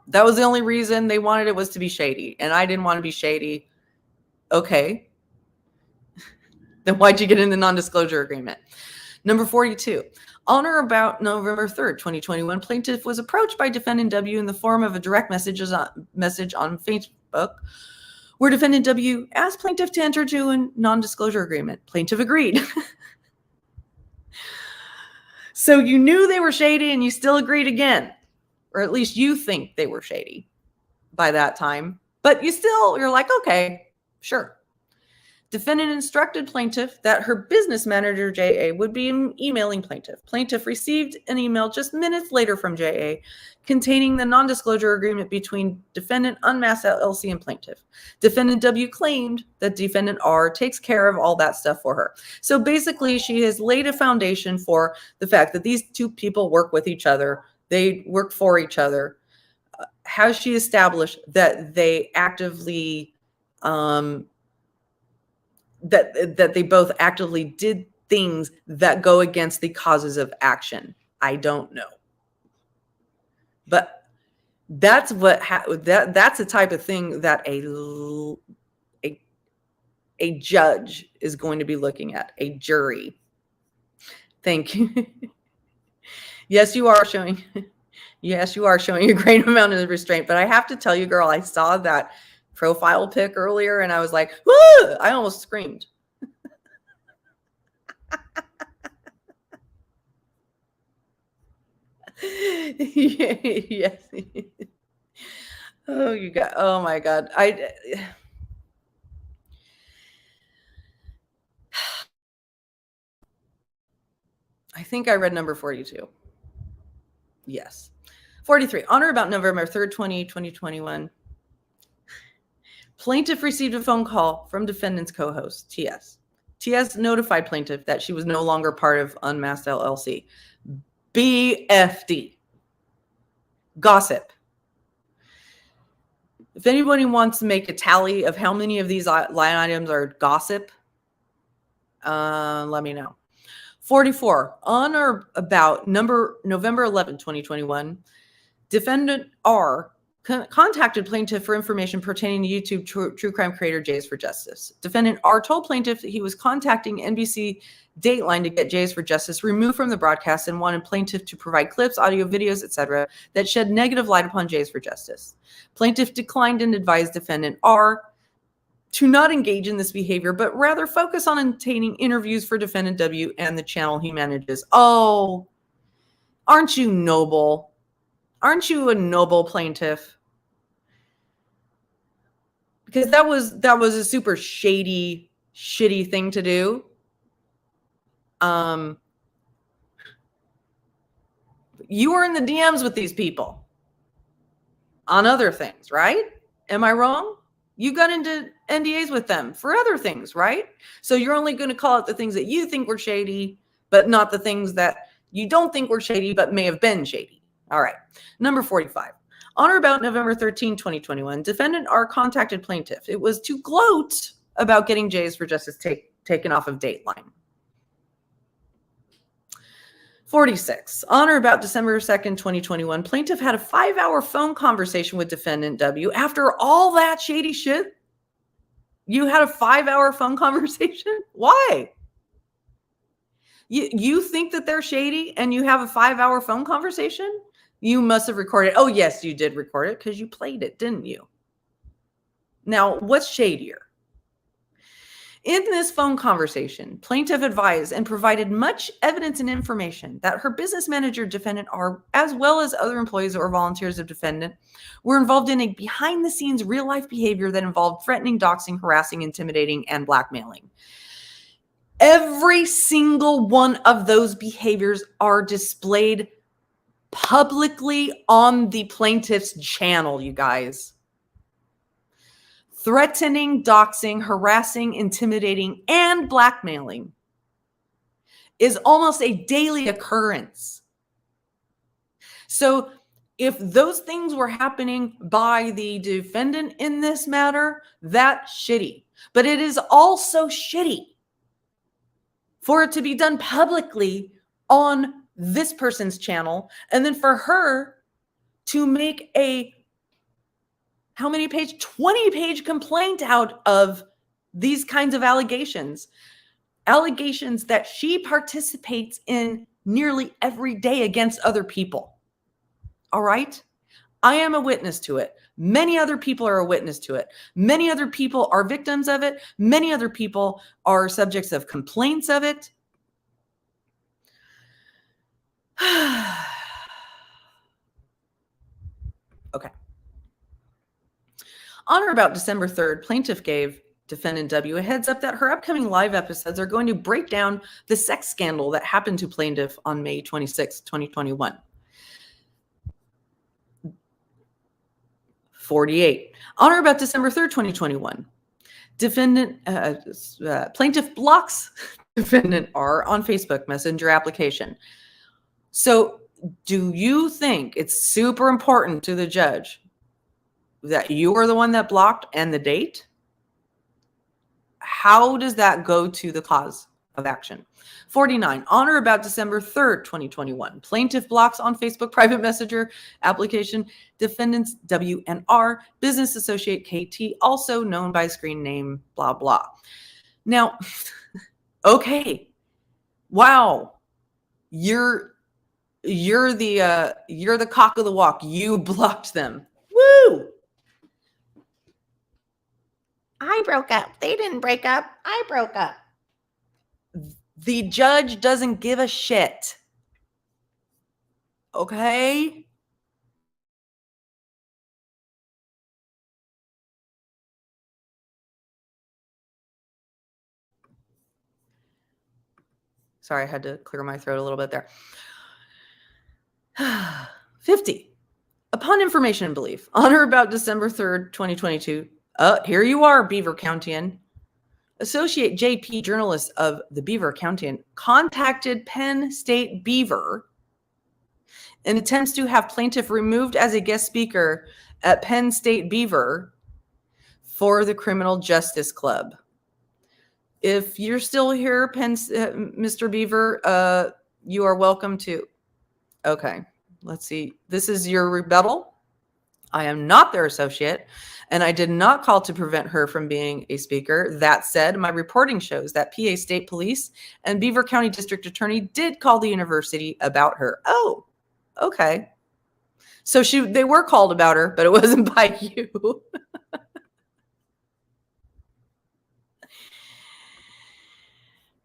That was the only reason they wanted it, was to be shady. And I didn't want to be shady. Okay. Then why'd you get in the non-disclosure agreement? Number 42. On or about November 3rd, 2021, plaintiff was approached by defendant W in the form of a direct message on Facebook, where defendant W asked plaintiff to enter into a non-disclosure agreement. Plaintiff agreed. So you knew they were shady and you still agreed again, or at least you think they were shady by that time, but you're like, okay, sure. Defendant instructed plaintiff that her business manager, JA, would be emailing plaintiff. Plaintiff received an email just minutes later from JA containing the non-disclosure agreement between defendant Unmasked LLC and plaintiff. Defendant W claimed that defendant R takes care of all that stuff for her. So basically, she has laid a foundation for the fact that these two people work with each other. They work for each other. How she established that they actively that they both actively did things that go against the causes of action. I don't know. But that's that's the type of thing that a judge is going to be looking at, a jury. Thank you. Yes, you are showing a great amount of restraint, but I have to tell you, girl, I saw that profile pic earlier and I was like, whoo! I almost screamed. Yes. Oh my God. I think I read number 42. Yes. 43. On or about November 3rd, 2021. Plaintiff received a phone call from defendant's co-host, TS. TS notified plaintiff that she was no longer part of Unmasked LLC. BFD. Gossip. If anybody wants to make a tally of how many of these line items are gossip, let me know. 44. On or about November 11, 2021, defendant R contacted plaintiff for information pertaining to YouTube true crime creator Jays for Justice. Defendant R told plaintiff that he was contacting NBC Dateline to get Jays for Justice removed from the broadcast and wanted plaintiff to provide clips, audio, videos, etc. that shed negative light upon Jays for Justice. Plaintiff declined and advised defendant R to not engage in this behavior, but rather focus on obtaining interviews for defendant W and the channel he manages. Oh, aren't you noble? Aren't you a noble plaintiff? Because that was a super shady, shitty thing to do. You were in the DMs with these people on other things, right? Am I wrong? You got into NDAs with them for other things, right? So you're only going to call out the things that you think were shady, but not the things that you don't think were shady, but may have been shady. All right. Number 45. On or about November 13, 2021, defendant R contacted plaintiff. It was to gloat about getting Jays for Justice taken off of Dateline. 46. On or about December 2nd, 2021, plaintiff had a 5-hour phone conversation with defendant W. After all that shady shit, you had a 5-hour phone conversation? Why? You think that they're shady and you have a 5-hour phone conversation? You must have recorded. Oh, yes, you did record it because you played it, didn't you? Now, what's shadier? In this phone conversation, plaintiff advised and provided much evidence and information that her business manager, defendant R, as well as other employees or volunteers of defendant, were involved in a behind-the-scenes real-life behavior that involved threatening, doxing, harassing, intimidating, and blackmailing. Every single one of those behaviors are displayed publicly on the plaintiff's channel, you guys. Threatening, doxing, harassing, intimidating, and blackmailing is almost a daily occurrence. So if those things were happening by the defendant in this matter, that's shitty. But it is also shitty for it to be done publicly on this person's channel, and then for her to make a how many page? 20-page complaint out of these kinds of allegations. Allegations that she participates in nearly every day against other people. All right? I am a witness to it. Many other people are a witness to it. Many other people are victims of it. Many other people are subjects of complaints of it. Okay. On or about December 3rd, plaintiff gave defendant W a heads up that her upcoming live episodes are going to break down the sex scandal that happened to plaintiff on May 26, 2021. 48. On or about December 3rd, 2021, plaintiff blocks defendant R on Facebook Messenger application. So do you think it's super important to the judge that you are the one that blocked and the date? How does that go to the cause of action? 49. On or about December 3rd, 2021, plaintiff blocks on Facebook private messenger application defendants W and R, business associate KT, also known by screen name blah blah. Now, okay, wow, you're the cock of the walk. You blocked them. Woo! I broke up. They didn't break up. I broke up. The judge doesn't give a shit. Okay? Sorry, I had to clear my throat a little bit there. 50. Upon information and belief, on or about December 3rd, 2022, here you are, Beaver Countian. Associate JP, journalist of the Beaver Countian, contacted Penn State Beaver in attempts to have plaintiff removed as a guest speaker at Penn State Beaver for the Criminal Justice Club. If you're still here, Mr. Beaver, you are welcome to. Okay, let's see. This is your rebuttal. I am not their associate, and I did not call to prevent her from being a speaker. That said, my reporting shows that PA State Police and Beaver County District Attorney did call the university about her. Oh, okay. So they were called about her, but it wasn't by you.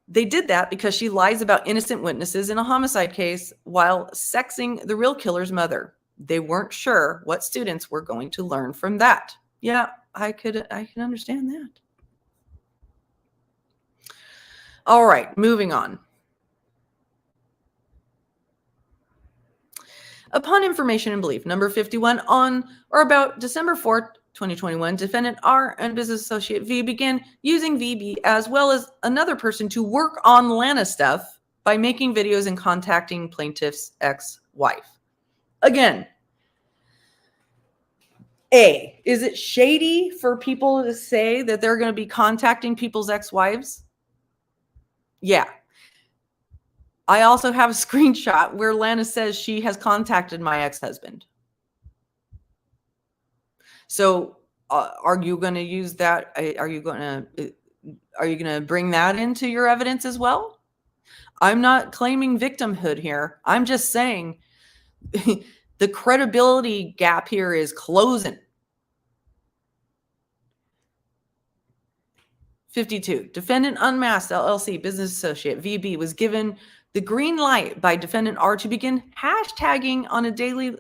They did that because she lies about innocent witnesses in a homicide case while sexing the real killer's mother. They weren't sure what students were going to learn from that. Yeah, I can understand that. All right, moving on. Upon information and belief, number 51, on or about December 4th, 2021, defendant R and business associate V began using VB as well as another person to work on Lana stuff by making videos and contacting plaintiff's ex-wife. Again, is it shady for people to say that they're going to be contacting people's ex-wives? Yeah. I also have a screenshot where Lana says she has contacted my ex-husband. So are you going to use that? Are you going to bring that into your evidence as well? I'm not claiming victimhood here. I'm just saying the credibility gap here is closing. 52. Defendant Unmasked LLC business associate VB was given the green light by defendant R to begin hashtagging on a daily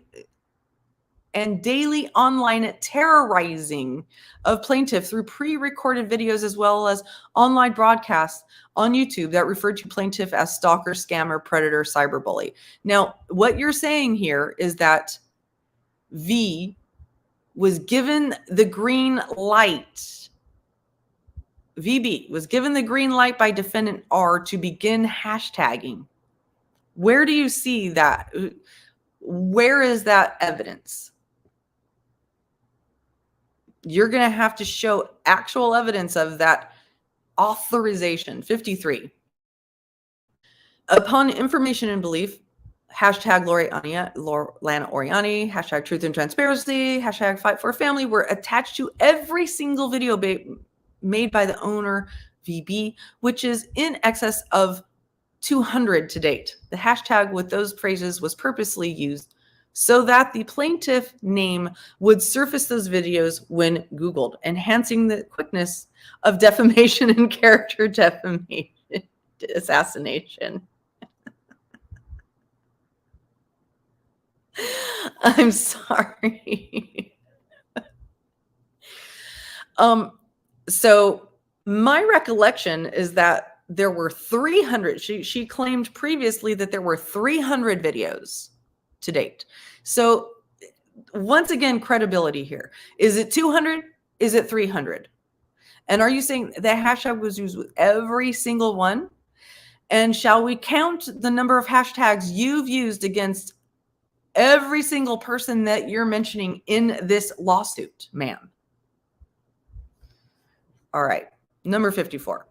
online terrorizing of plaintiff through pre-recorded videos as well as online broadcasts on YouTube that referred to plaintiff as stalker, scammer, predator, cyberbully. Now, what you're saying here is that V was given the green light. VB was given the green light by defendant R to begin hashtagging. Where do you see that? Where is that evidence? You're going to have to show actual evidence of that authorization. 53. Upon information and belief, hashtag Lana Oriani, hashtag truth and transparency, hashtag fight for family were attached to every single video made by the owner VB, which is in excess of 200 to date. The hashtag with those phrases was purposely used so that the plaintiff name would surface those videos when Googled, enhancing the quickness of defamation and character defamation, assassination. I'm sorry. So my recollection is that there were 300. She claimed previously that there were 300 videos to date. So once again, credibility here. Is it 200? Is it 300? And are you saying the hashtag was used with every single one? And shall we count the number of hashtags you've used against every single person that you're mentioning in this lawsuit, ma'am? All right. Number 54.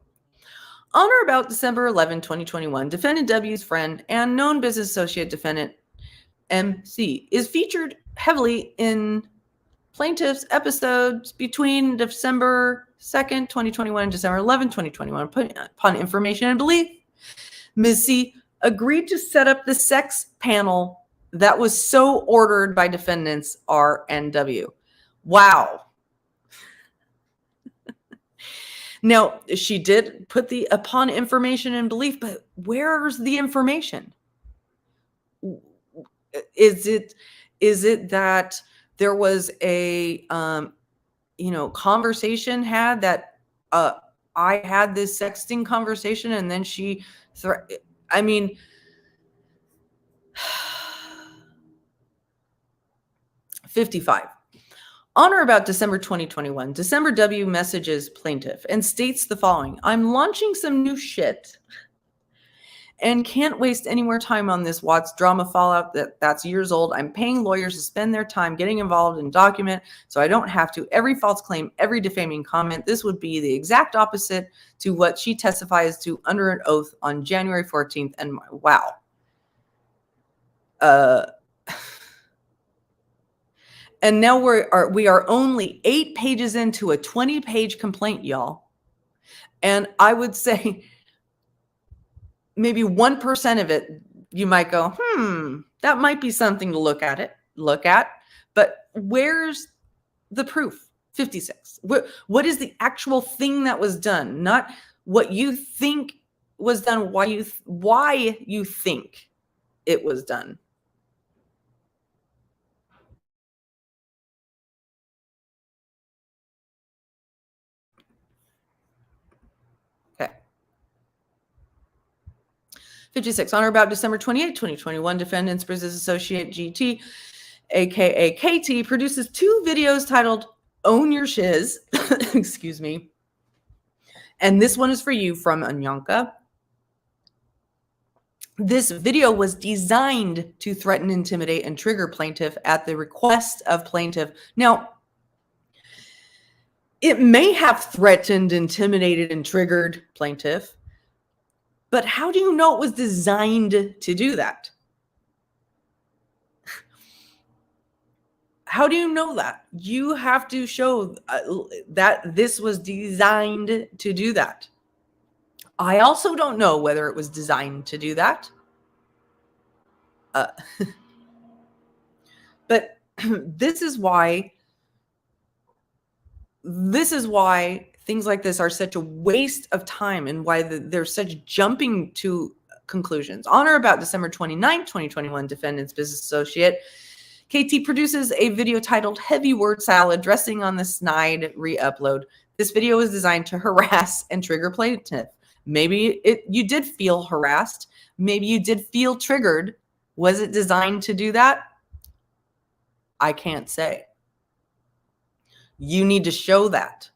On or about December 11, 2021, defendant W's friend and known business associate defendant MC is featured heavily in plaintiff's episodes between December 2nd, 2021 and December 11, 2021. Upon information and belief, Ms. C agreed to set up the sex panel that was so ordered by defendants R and W. Wow. Now, she did put the upon information and belief, but where's the information? Is it that there was a conversation had that I had this sexting conversation and then she I mean, $55. On or about December 2021, December W messages plaintiff and states the following: I'm launching some new shit and can't waste any more time on this Watts drama fallout that's years old. I'm paying lawyers to spend their time getting involved in document so I don't have to. Every false claim, every defaming comment. This would be the exact opposite to what she testifies to under an oath on January 14th. And wow. And now we are only 8 pages into a 20-page complaint, y'all. And I would say maybe 1% of it, you might go, that might be something to look at. But where's the proof? 56. What is the actual thing that was done? Not what you think was done, why you think it was done. Okay. 56. On or about December 28, 2021, defendant's business associate GT, aka KT, produces 2 videos titled Own Your Shiz. Excuse me. And this one is for you from Anyanka. This video was designed to threaten, intimidate, and trigger plaintiff at the request of plaintiff. Now, it may have threatened, intimidated, and triggered plaintiff, but how do you know it was designed to do that? How do you know that? You have to show that this was designed to do that. I also don't know whether it was designed to do that. But this is why things like this are such a waste of time and why there's such jumping to conclusions. On or about December 29th, 2021, defendant's business associate KT produces a video titled Heavy Word Salad Dressing on the Snide Re-upload. This video was designed to harass and trigger plaintiff. Maybe you did feel harassed. Maybe you did feel triggered. Was it designed to do that? I can't say. You need to show that.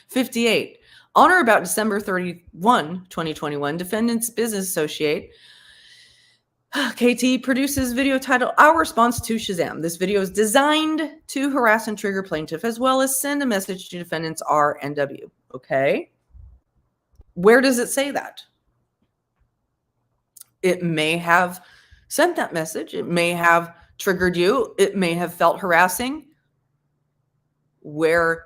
58. On or about December 31, 2021, defendant's business associate KT produces video titled Our Response to Shazam. This video is designed to harass and trigger plaintiff as well as send a message to defendants R and W. Okay. Where does it say that? It may have sent that message. It may have triggered you. It may have felt harassing. Where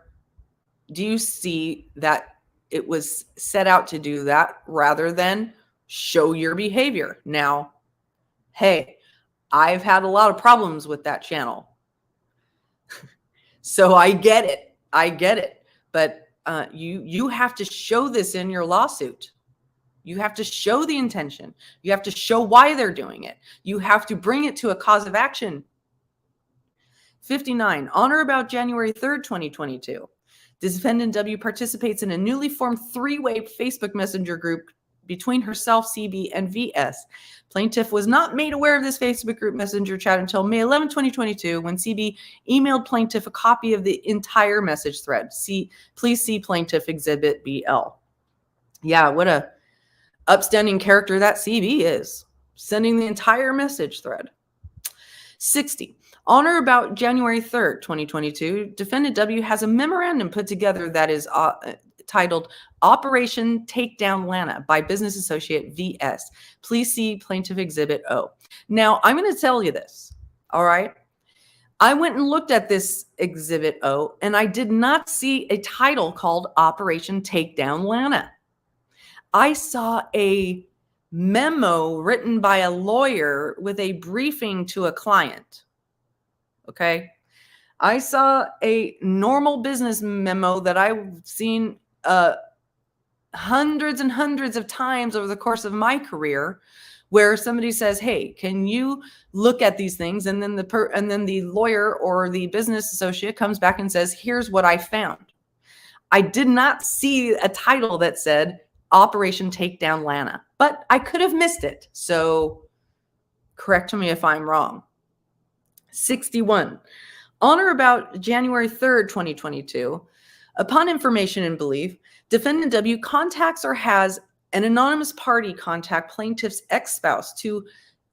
do you see that it was set out to do that rather than show your behavior? Now, hey, I've had a lot of problems with that channel. So I get it. I get it. But you have to show this in your lawsuit. You have to show the intention. You have to show why they're doing it. You have to bring it to a cause of action. 59. On or about January 3rd, 2022. Defendant W participates in a newly formed three-way Facebook Messenger group between herself, CB, and VS. Plaintiff was not made aware of this Facebook group messenger chat until May 11, 2022, when CB emailed plaintiff a copy of the entire message thread. Please see Plaintiff Exhibit BL. Yeah, what a upstanding character that CB is, sending the entire message thread. 60. On or about January 3rd, 2022, defendant W has a memorandum put together that is titled Operation Takedown Lana by business associate VS. Please see Plaintiff Exhibit O. Now, I'm going to tell you this, all right? I went and looked at this Exhibit O, and I did not see a title called Operation Takedown Lana. I saw a memo written by a lawyer with a briefing to a client. Okay. I saw a normal business memo that I've seen hundreds and hundreds of times over the course of my career, where somebody says, "Hey, can you look at these things?" And then the lawyer or the business associate comes back and says, "Here's what I found." I did not see a title that said Operation Takedown Lana, but I could have missed it. So correct me if I'm wrong. 61. On or about January 3rd, 2022, upon information and belief, defendant W contacts or has an anonymous party contact plaintiff's ex-spouse to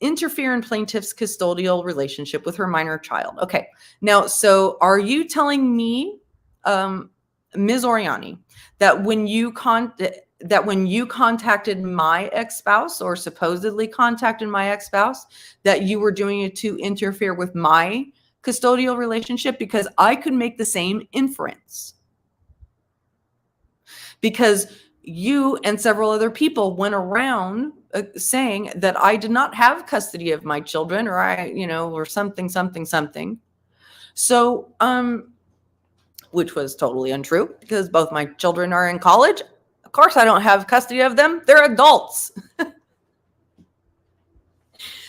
interfere in plaintiff's custodial relationship with her minor child. Okay. Now, so are you telling me, Ms. Oriani, that when you contacted my ex-spouse or supposedly contacted my ex-spouse, that you were doing it to interfere with my custodial relationship? Because I could make the same inference. Because you and several other people went around saying that I did not have custody of my children, or or something. So, which was totally untrue, because both my children are in college. Of course, I don't have custody of them. They're adults.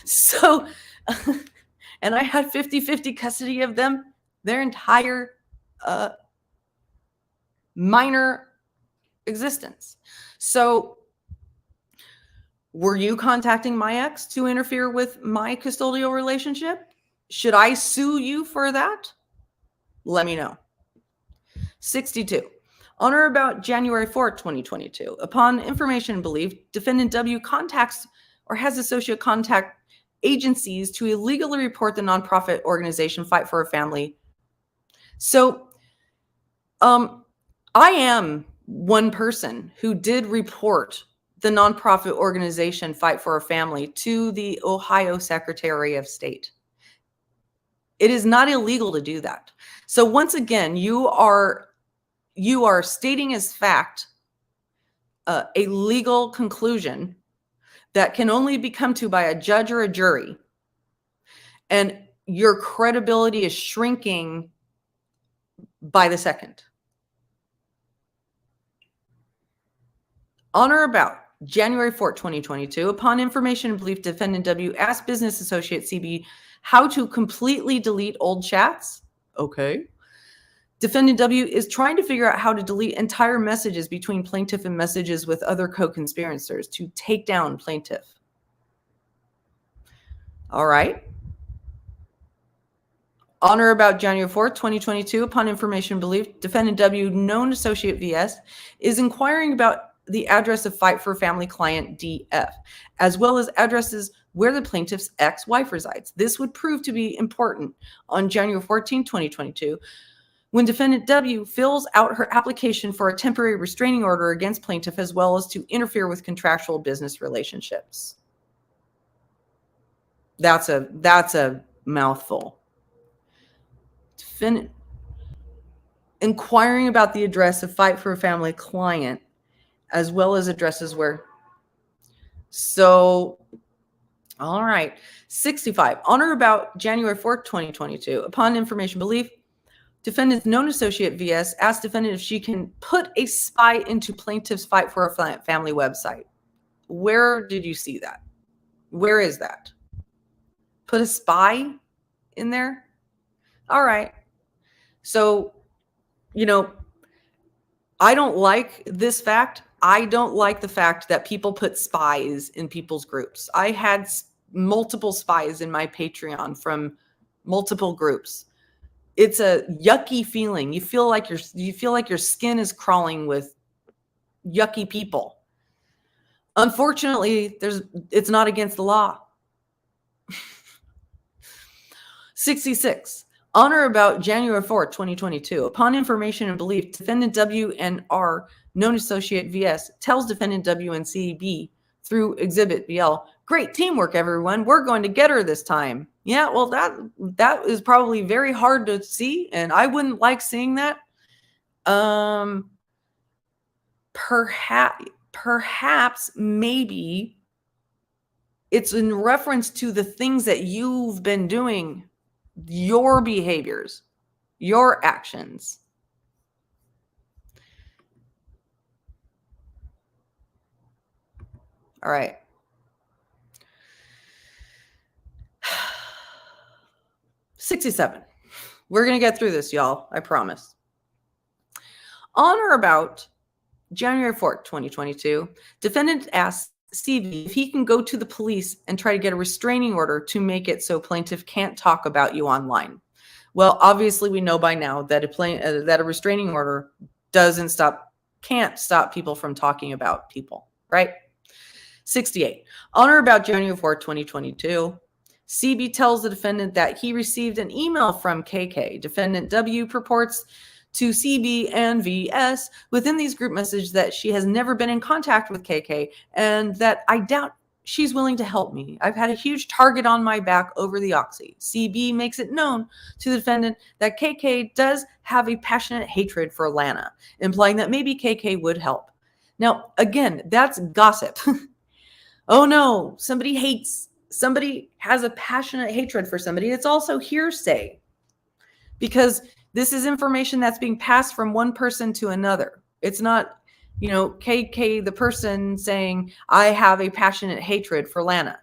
So, and I had 50-50 custody of them, their entire minor existence. So, were you contacting my ex to interfere with my custodial relationship? Should I sue you for that? Let me know. 62. On or about January 4th, 2022, upon information and belief, defendant W contacts or has associate contact agencies to illegally report the nonprofit organization Fight for a Family. So, I am one person who did report the nonprofit organization Fight for a Family to the Ohio Secretary of State. It is not illegal to do that. So once again, you are stating as fact a legal conclusion that can only be come to by a judge or a jury. And your credibility is shrinking by the second. On or about January 4th, 2022, upon information and belief, defendant W asked business associate CB how to completely delete old chats. Okay. Defendant W is trying to figure out how to delete entire messages between plaintiff and messages with other co-conspirators to take down plaintiff. All right. On or about January 4th, 2022, upon information and belief, defendant W, known associate VS, is inquiring about the address of Fight for Family client DF, as well as addresses where the plaintiff's ex-wife resides. This would prove to be important on January 14, 2022, when defendant W fills out her application for a temporary restraining order against plaintiff, as well as to interfere with contractual business relationships. That's a mouthful. Defendant inquiring about the address of Fight for a Family client, as well as addresses where. So, all right. 65. On or about January 4th, 2022, upon information belief, defendant's known associate VS asked defendant if she can put a spy into plaintiff's Fight for a Family website. Where did you see that? Where is that? Put a spy in there? All right. So, I don't like this fact. I don't like the fact that people put spies in people's groups. I had multiple spies in my Patreon from multiple groups. It's a yucky feeling. You feel like your skin is crawling with yucky people. Unfortunately, it's not against the law. 66. On or about January 4th, 2022, upon information and belief, defendant W and R, known associate VS, tells defendant W and CB through Exhibit BL, great teamwork, everyone. We're going to get her this time. Yeah, well, that is probably very hard to see, and I wouldn't like seeing that. Perhaps, maybe it's in reference to the things that you've been doing, your behaviors, your actions. All right. $67. We're going to get through this, y'all. I promise. On or about January 4th, 2022, defendant asks CB if he can go to the police and try to get a restraining order to make it so plaintiff can't talk about you online. Well, obviously we know by now that a restraining order can't stop people from talking about people, right? 68. On or about January 4th, 2022, CB tells the defendant that he received an email from KK. Defendant W purports to CB and VS within these group messages that she has never been in contact with KK and that I doubt she's willing to help me. I've had a huge target on my back over the Oxy. CB makes it known to the defendant that KK does have a passionate hatred for Lana, implying that maybe KK would help. Now, again, that's gossip. Oh no, somebody has a passionate hatred for somebody. It's also hearsay because this is information that's being passed from one person to another. It's not, KK, the person saying, I have a passionate hatred for Lana.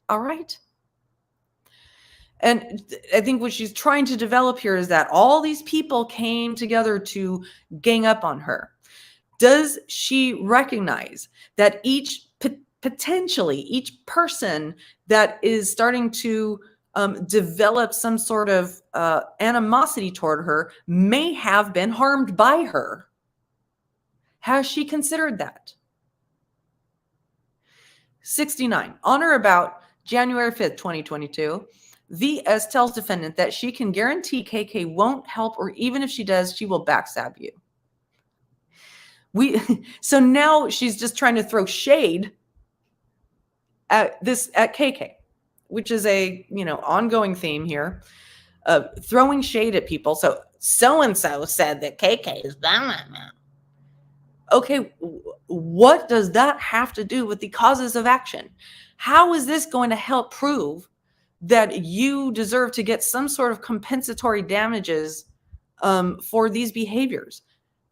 All right. And I think what she's trying to develop here is that all these people came together to gang up on her. Does she recognize that potentially each person that is starting to develop some sort of animosity toward her may have been harmed by her? Has she considered that? 69. On or about January 5th, 2022, VS tells defendant that she can guarantee KK won't help, or even if she does, she will backstab you. So now she's just trying to throw shade at KK, which is a ongoing theme here of throwing shade at people. So-and-so said that KK is blah. Okay, what does that have to do with the causes of action? How is this going to help prove that you deserve to get some sort of compensatory damages for these behaviors?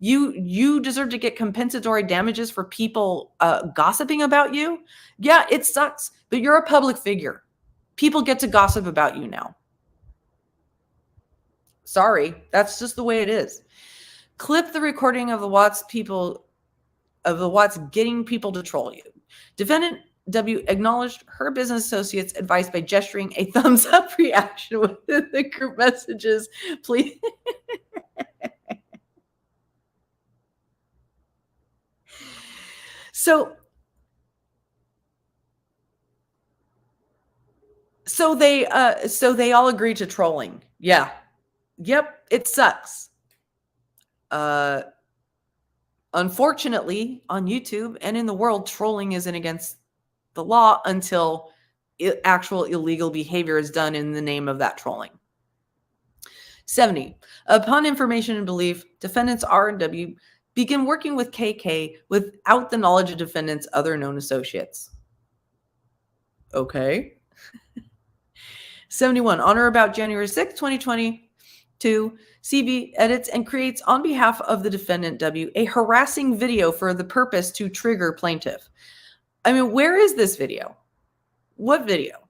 You deserve to get compensatory damages for people gossiping about you. Yeah, it sucks, but you're a public figure. People get to gossip about you now. Sorry, that's just the way it is. Clip the recording of the Watts getting people to troll you. Defendant W acknowledged her business associate's advice by gesturing a thumbs up reaction within the group messages. Please. So they all agree to trolling. Yeah. Yep, it sucks. Unfortunately, on YouTube and in the world, trolling isn't against the law until actual illegal behavior is done in the name of that trolling. 70. Upon information and belief, defendants R and W begin working with KK without the knowledge of defendants' other known associates. Okay. 71. On or about January 6, 2022, CB edits and creates on behalf of the defendant W a harassing video for the purpose to trigger plaintiff. I mean, where is this video? What video?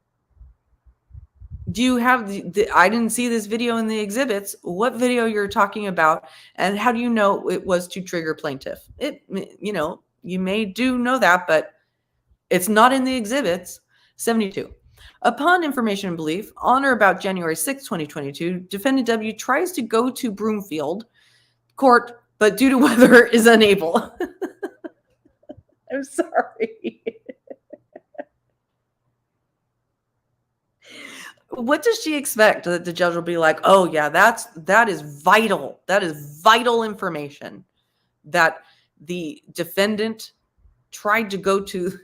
Do you have I didn't see this video in the exhibits. What video you're talking about, and how do you know it was to trigger plaintiff? You may do know that, but it's not in the exhibits. 72. Upon information and belief, on or about January 6, 2022, defendant W tries to go to Broomfield court, but due to weather is unable. I'm sorry. What does she expect? That the judge will be like, oh yeah, that is vital. That is vital information that the defendant tried to go to.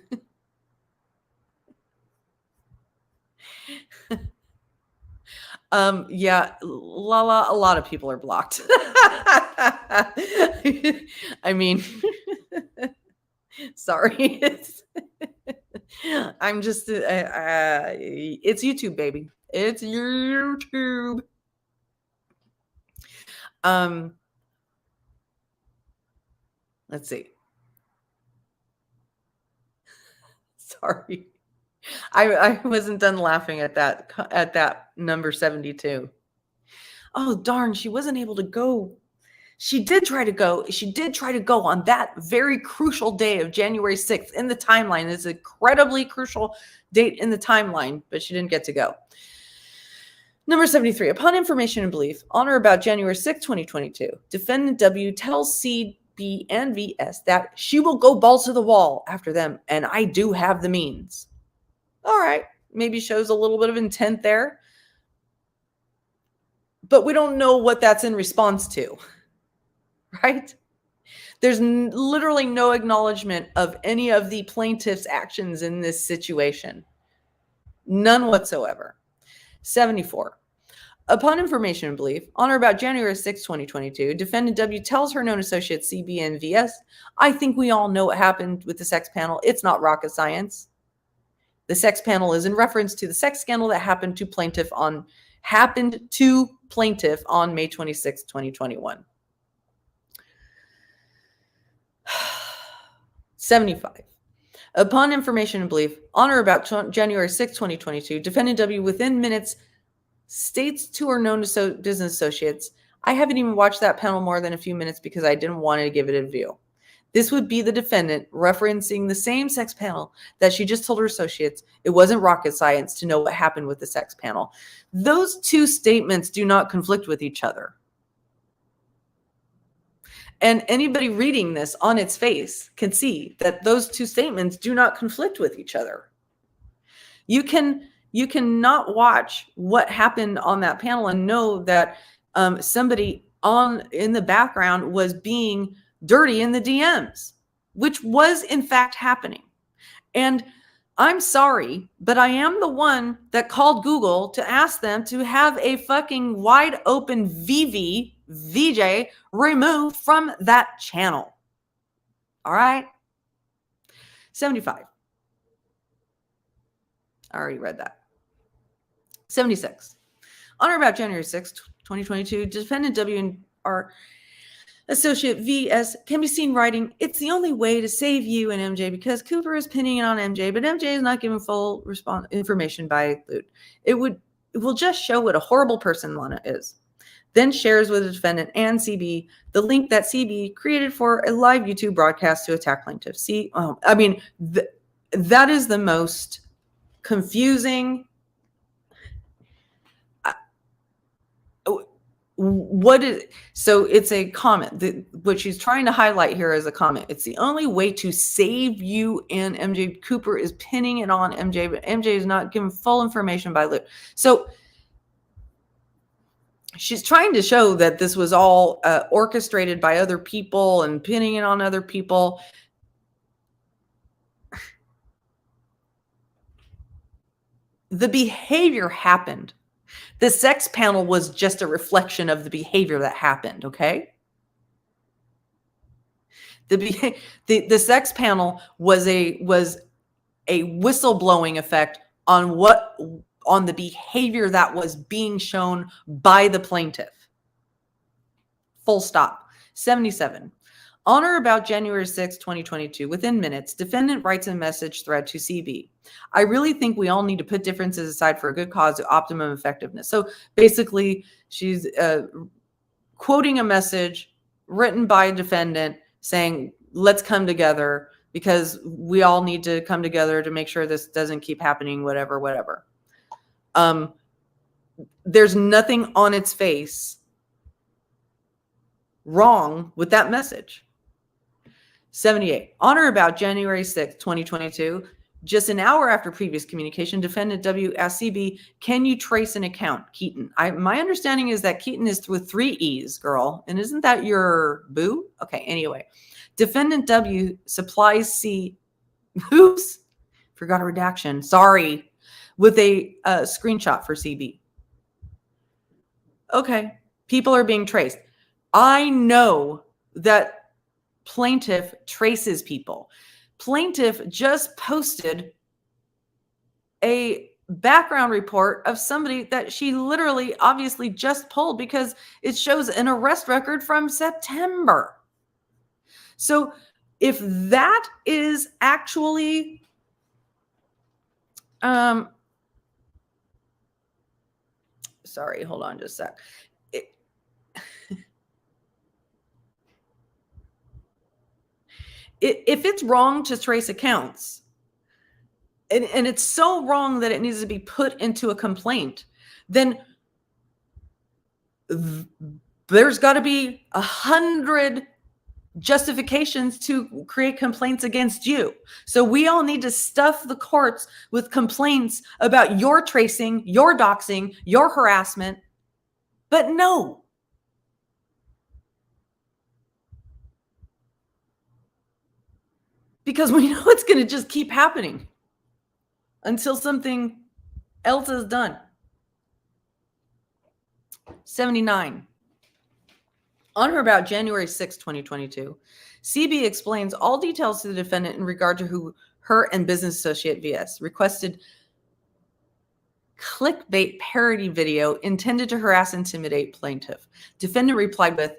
Yeah, Lala, a lot of people are blocked. I mean, sorry. I'm just, it's YouTube, baby. It's YouTube. Let's see. Sorry. I wasn't done laughing at that number 72. Oh, darn, she wasn't able to go. She did try to go. She did try to go on that very crucial day of January 6th in the timeline. It's an incredibly crucial date in the timeline, but she didn't get to go. Number 73. Upon information and belief, on or about January 6, 2022, defendant W tells CB and VS that she will go balls to the wall after them, and I do have the means. All right, maybe shows a little bit of intent there, but we don't know what that's in response to, right? There's literally no acknowledgement of any of the plaintiff's actions in this situation. None whatsoever. 74. Upon information and belief, on or about January 6, 2022, defendant W tells her known associates CB and VS, I think we all know what happened with the sex panel. It's not rocket science. The sex panel is in reference to the sex scandal that happened to plaintiff on May 26, 2021. 75. Upon information and belief, on or about January 6, 2022, defendant W within minutes states to her known business associates, I haven't even watched that panel more than a few minutes because I didn't want to give it a view. This would be the defendant referencing the same sex panel that she just told her associates it wasn't rocket science to know what happened with the sex panel. Those two statements do not conflict with each other. And anybody reading this on its face can see that those two statements do not conflict with each other. You cannot watch what happened on that panel and know that somebody in the background was being dirty in the DMs, which was in fact happening. And I'm sorry, but I am the one that called Google to ask them to have a fucking wide open VJ removed from that channel. All right. 75. I already read that. 76. On or about January 6th, 2022, defendant W and R Associate VS can be seen writing, "It's the only way to save you and MJ because Cooper is pinning it on MJ, but MJ is not giving full information by loot. It will just show what a horrible person Lana is." Then shares with the defendant and CB the link that CB created for a live YouTube broadcast to attack plaintiff. That is the most confusing. So it's a comment. What she's trying to highlight here is a comment. It's the only way to save you and MJ. Cooper is pinning it on MJ, but MJ is not giving full information by loot. So she's trying to show that this was all orchestrated by other people and pinning it on other people. The behavior happened. The sex panel was just a reflection of the behavior that happened, okay? The sex panel was a whistleblowing effect on the behavior that was being shown by the plaintiff. Full stop. 77. On or about January 6, 2022, within minutes, defendant writes a message thread to CB. "I really think we all need to put differences aside for a good cause to optimum effectiveness." So basically, she's quoting a message written by a defendant saying, "Let's come together because we all need to come together to make sure this doesn't keep happening, whatever. There's nothing on its face wrong with that message. 78. On or about January 6, 2022, just an hour after previous communication, defendant W asked CB, "Can you trace an account, Keaton?" My understanding is that Keaton is with 3 E's, girl. And isn't that your boo? Okay, anyway. Defendant W supplies C, oops, forgot a redaction, sorry, with a screenshot for CB. Okay, people are being traced. I know that plaintiff traces people. Plaintiff just posted a background report of somebody that she literally obviously just pulled because it shows an arrest record from September. So if that is actually sorry, hold on just a sec. If it's wrong to trace accounts, and it's so wrong that it needs to be put into a complaint, then there's got to be 100 justifications to create complaints against you. So we all need to stuff the courts with complaints about your tracing, your doxing, your harassment. But no. Because we know it's going to just keep happening until something else is done. 79. On or about January 6, 2022, CB explains all details to the defendant in regard to her and business associate VS requested clickbait parody video intended to harass and intimidate plaintiff. Defendant replied with,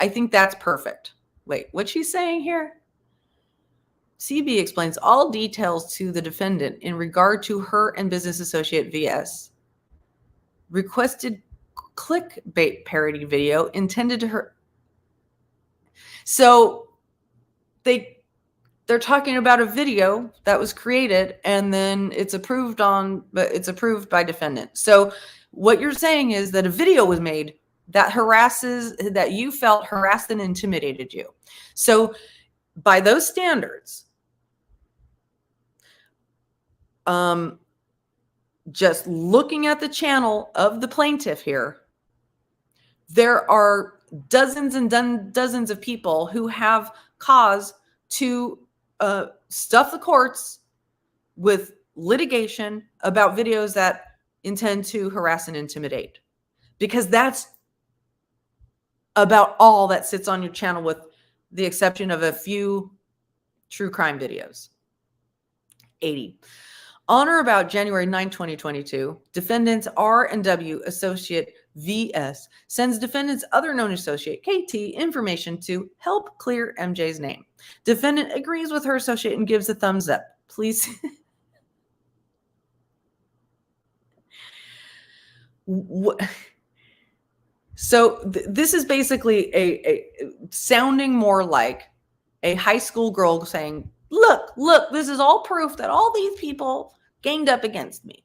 "I think that's perfect." Wait, what's she saying here? CB explains all details to the defendant in regard to her and business associate VS requested clickbait parody video intended to her. So they're talking about a video that was created and then it's approved by defendant. So what you're saying is that a video was made that you felt harassed and intimidated you. So by those standards, just looking at the channel of the plaintiff here, there are dozens and dozens of people who have cause to stuff the courts with litigation about videos that intend to harass and intimidate, because that's about all that sits on your channel, with the exception of a few true crime videos. 80. On or about January 9, 2022, defendants R and W associate VS sends defendant's other known associate, KT, information to help clear MJ's name. Defendant agrees with her associate and gives a thumbs up. Please. So this is basically a sounding more like a high school girl saying, look, this is all proof that all these people ganged up against me.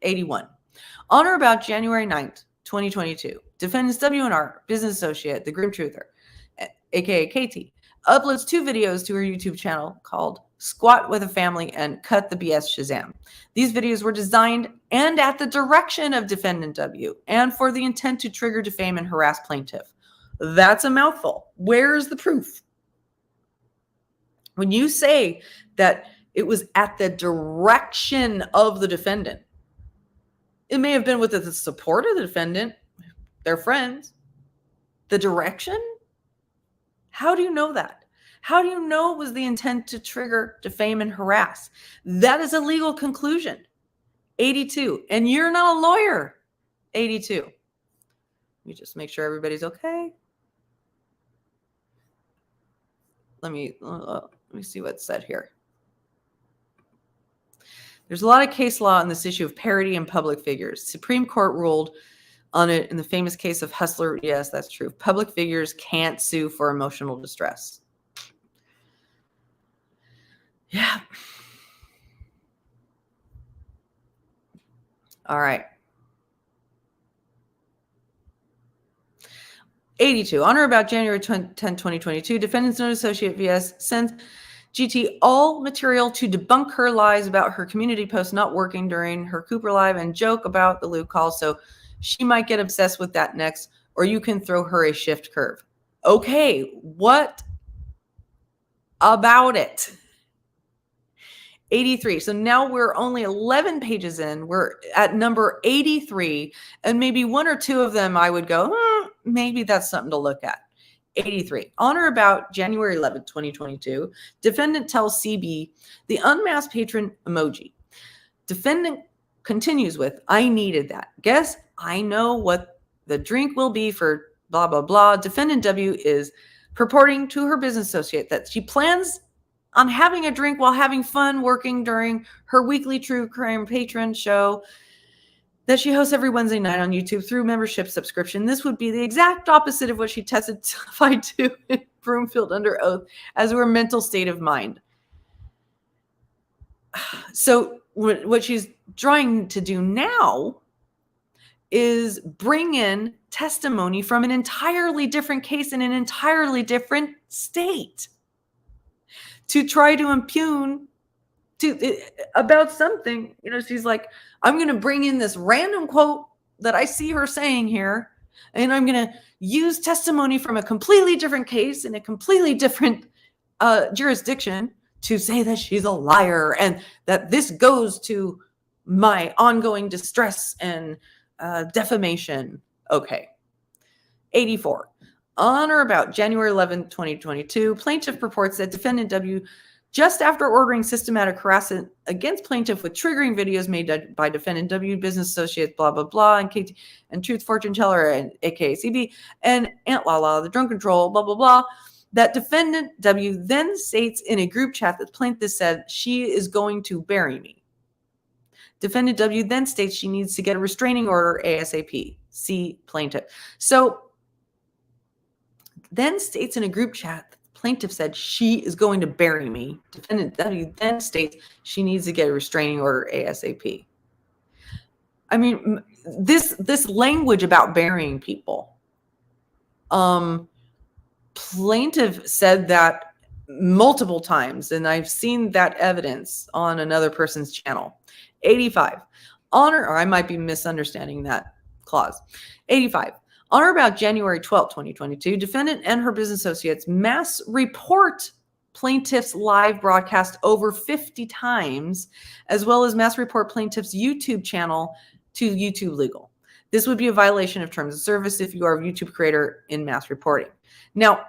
81. On or about January 9th, 2022, defendant's WNR, business associate, the Grim Truther, aka KT, uploads 2 videos to her YouTube channel called Squat with a Family and Cut the BS Shazam. These videos were designed and at the direction of defendant W and for the intent to trigger, defame, and harass plaintiff. That's a mouthful. Where's the proof? When you say that it was at the direction of the defendant, it may have been with the support of the defendant, their friends. The direction? How do you know that? How do you know it was the intent to trigger, defame, and harass? That is a legal conclusion. 82. And you're not a lawyer. 82. Let me just make sure everybody's okay. Let me see what's said here. There's a lot of case law on this issue of parody in public figures. Supreme Court ruled on it in the famous case of Hustler. Yes, that's true. Public figures can't sue for emotional distress. Yeah. All right. 82. On or about January 10, 2022, defendant's known associate VS sends GT all material to debunk her lies about her community post not working during her Cooper Live and joke about the Luke call. So she might get obsessed with that next, or you can throw her a shift curve. Okay, what about it? 83. So now we're only 11 pages in. We're at number 83, and maybe 1 or 2 of them I would go, maybe that's something to look at. 83. On or about January 11th, 2022, defendant tells CB the unmasked patron emoji. Defendant continues with, I needed that. Guess I know what the drink will be for blah, blah, blah. Defendant W is purporting to her business associate that she plans on having a drink while having fun working during her weekly true crime patron show that she hosts every Wednesday night on YouTube through membership subscription. This would be the exact opposite of what she testified to in Broomfield under oath as her mental state of mind. So what she's trying to do now is bring in testimony from an entirely different case in an entirely different state to try to impugn about something. You know, she's like, I'm going to bring in this random quote that I see her saying here, and I'm going to use testimony from a completely different case in a completely different jurisdiction to say that she's a liar and that this goes to my ongoing distress and defamation. Okay. 84. On or about January 11, 2022, plaintiff reports that defendant W, just after ordering systematic harassment against plaintiff with triggering videos made by defendant W, business associates, blah, blah, blah, and KT, and Truth Fortune Teller, and aka CB, and Aunt Lala, the drunk control, blah, blah, blah, that defendant W then states in a group chat that plaintiff said she is going to bury me. Defendant W then states she needs to get a restraining order ASAP. See plaintiff. So then states in a group chat that the plaintiff said she is going to bury me. Defendant W then states she needs to get a restraining order ASAP. I mean, this language about burying people. Plaintiff said that multiple times, and I've seen that evidence on another person's channel. 85. Or I might be misunderstanding that clause. 85. On or about January 12, 2022, defendant and her business associates mass report plaintiff's live broadcast over 50 times, as well as mass report plaintiff's YouTube channel to YouTube Legal. This would be a violation of terms of service if you are a YouTube creator in mass reporting. Now,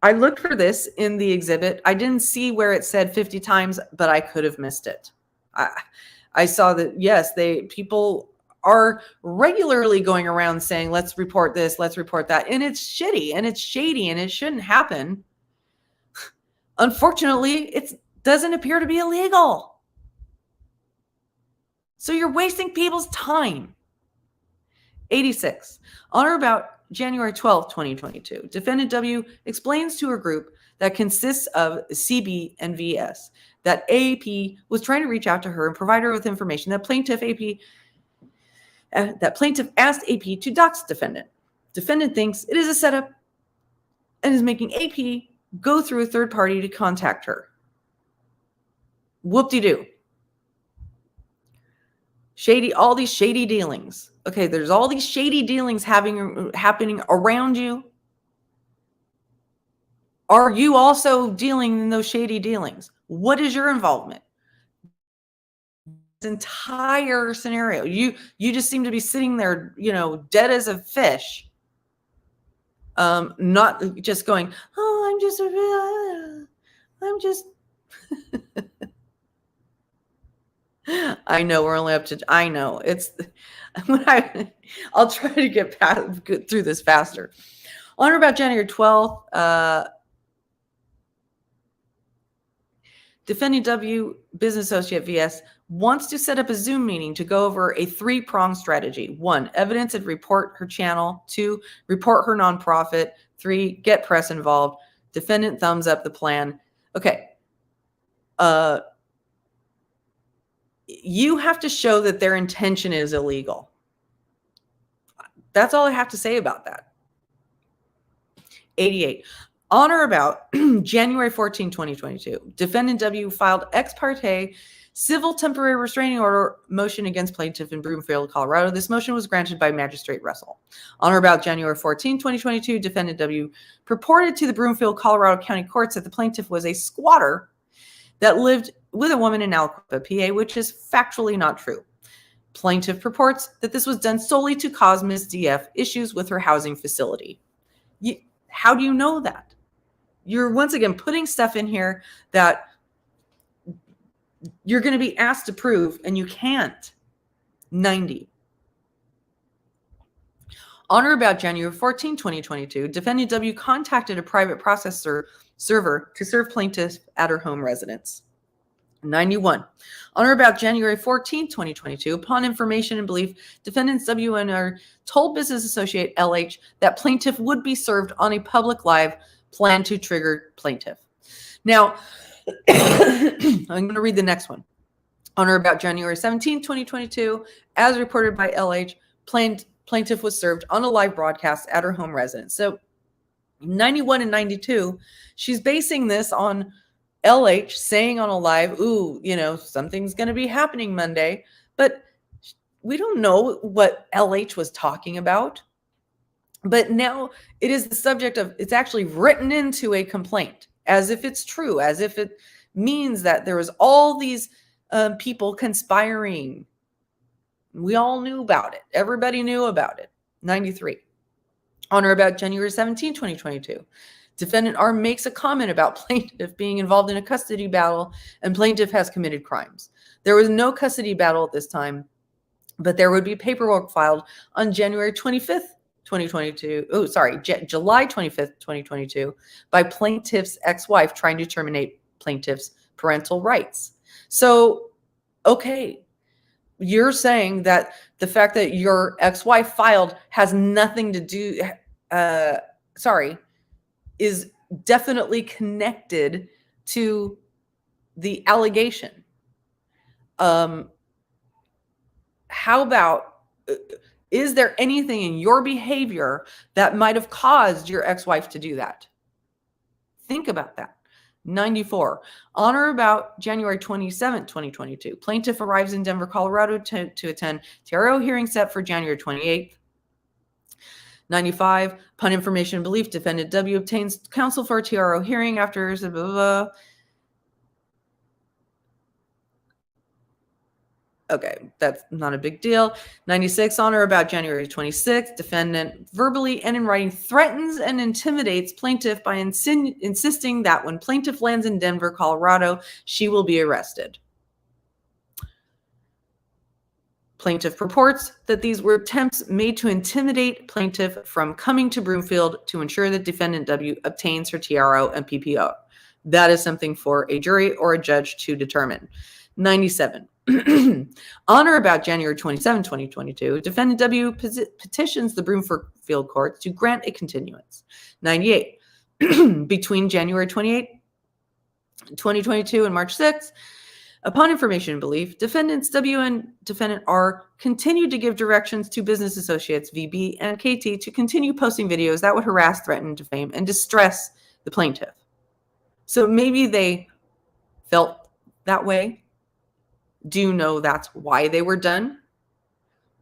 I looked for this in the exhibit. I didn't see where it said 50 times, but I could have missed it. I saw that, yes, people are regularly going around saying, let's report this, let's report that. And it's shitty and it's shady and it shouldn't happen. Unfortunately, it doesn't appear to be illegal. So you're wasting people's time. 86. On or about January 12, 2022, Defendant W explains to her group that consists of CB and VS that AAP was trying to reach out to her and provide her with information that plaintiff asked AP to dox defendant. Defendant thinks it is a setup and is making AP go through a third party to contact her. Whoop-de-doo. Shady, all these shady dealings. Okay, there's all these shady dealings happening around you. Are you also dealing in those shady dealings? What is your involvement? This entire scenario. You just seem to be sitting there, dead as a fish. Not just going, oh, I'm just I know we're only up to, I know it's, I'll try to get through this faster. On or about January 12th, Defendant W, business associate VS, wants to set up a Zoom meeting to go over a 3-pronged strategy. 1, evidence and report her channel. 2, report her nonprofit. 3, get press involved. Defendant thumbs up the plan. Okay. You have to show that their intention is illegal. That's all I have to say about that. 88. On or about January 14, 2022, Defendant W filed ex parte civil temporary restraining order motion against plaintiff in Broomfield, Colorado. This motion was granted by Magistrate Russell. On or about January 14, 2022, Defendant W purported to the Broomfield, Colorado County Courts that the plaintiff was a squatter that lived with a woman in Aliquippa, PA, which is factually not true. Plaintiff purports that this was done solely to cause Ms. DF issues with her housing facility. How do you know that? You're once again putting stuff in here that you're going to be asked to prove, and you can't. 90. On or about January 14, 2022, Defendant W contacted a private processor server to serve plaintiff at her home residence. 91. On or about January 14, 2022, upon information and belief, Defendants W and R told business associate LH that plaintiff would be served on a public live plan to trigger plaintiff. Now, I'm going to read the next one. On or about January 17, 2022, as reported by LH, plaintiff was served on a live broadcast at her home residence. So 91 and 92, she's basing this on LH saying on a live, ooh, something's going to be happening Monday. But we don't know what LH was talking about. But now it is the subject of, it's actually written into a complaint as if it's true, as if it means that there was all these people conspiring. We all knew about it. Everybody knew about it. 93. On or about January 17, 2022, Defendant R makes a comment about plaintiff being involved in a custody battle and plaintiff has committed crimes. There was no custody battle at this time, but there would be paperwork filed on January 25th, 2022. Oh, sorry, July 25th, 2022, by plaintiff's ex-wife trying to terminate plaintiff's parental rights. So, okay, you're saying that the fact that your ex-wife filed has nothing to do, is definitely connected to the allegation. How about, is there anything in your behavior that might have caused your ex-wife to do that? Think about that. 94. On or about January 27, 2022, plaintiff arrives in Denver, Colorado to attend TRO hearing set for January 28th. 95. Upon information and belief, Defendant W obtains counsel for a TRO hearing after blah, blah, blah. Okay, that's not a big deal. 96. On or about January 26th, defendant verbally and in writing threatens and intimidates plaintiff by insisting that when plaintiff lands in Denver, Colorado, she will be arrested. Plaintiff purports that these were attempts made to intimidate plaintiff from coming to Broomfield to ensure that defendant W obtains her TRO and PPO. That is something for a jury or a judge to determine. 97. On or about January 27, 2022, defendant W petitions the Broomfield court to grant a continuance. 98. Between January 28, 2022 and March 6, upon information and belief, defendants W and defendant R continued to give directions to business associates VB and KT to continue posting videos that would harass, threaten, defame, and distress the plaintiff. So maybe they felt that way. Do you know that's why they were done?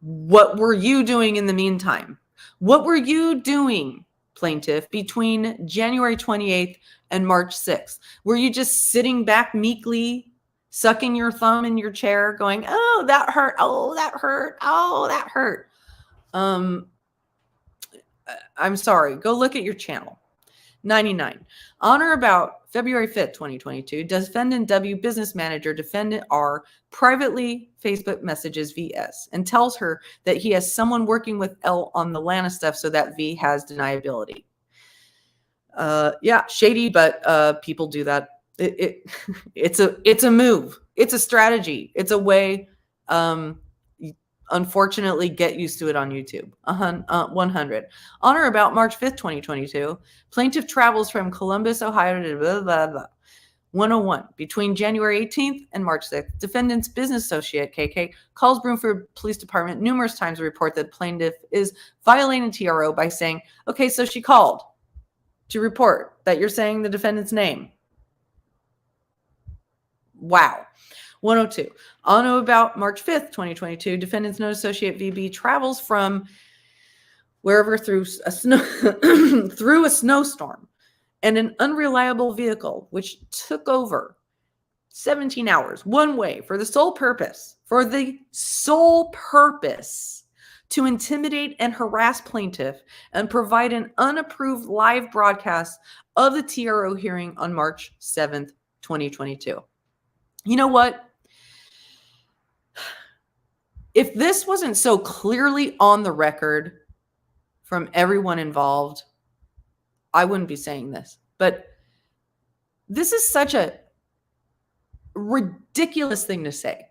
What were you doing in the meantime? What were you doing, plaintiff, between January 28th and March 6th? Were you just sitting back meekly, sucking your thumb in your chair, going, oh, that hurt. Oh, that hurt. Oh, that hurt. I'm sorry. Go look at your channel. 99. On or about February 5th, 2022, defendant W business manager, defendant R, privately Facebook messages VS and tells her that he has someone working with L on the Lana stuff so that V has deniability. Yeah, shady, but people do that. It's a move. It's a strategy. It's a way. Unfortunately, get used to it on YouTube. 100. On or about March 5th, 2022, plaintiff travels from Columbus, Ohio to blah, blah, blah. 101. Between January 18th and March 6th, defendant's business associate, KK, calls Broomfield Police Department numerous times to report that plaintiff is violating TRO by saying, okay, so she called to report that you're saying the defendant's name. Wow. 102. On or about March 5th, 2022, defendant's known associate VB travels from wherever through a snowstorm and an unreliable vehicle, which took over 17 hours one way for the sole purpose to intimidate and harass plaintiff and provide an unapproved live broadcast of the TRO hearing on March 7th, 2022. You know what? If this wasn't so clearly on the record from everyone involved, I wouldn't be saying this. But this is such a ridiculous thing to say.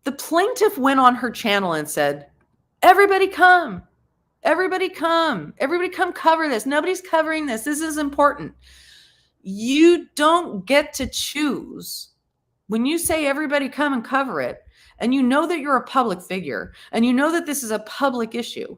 The plaintiff went on her channel and said, everybody come. Everybody come. Everybody come cover this. Nobody's covering this. This is important. You don't get to choose when you say everybody come and cover it, and you know that you're a public figure, and you know that this is a public issue.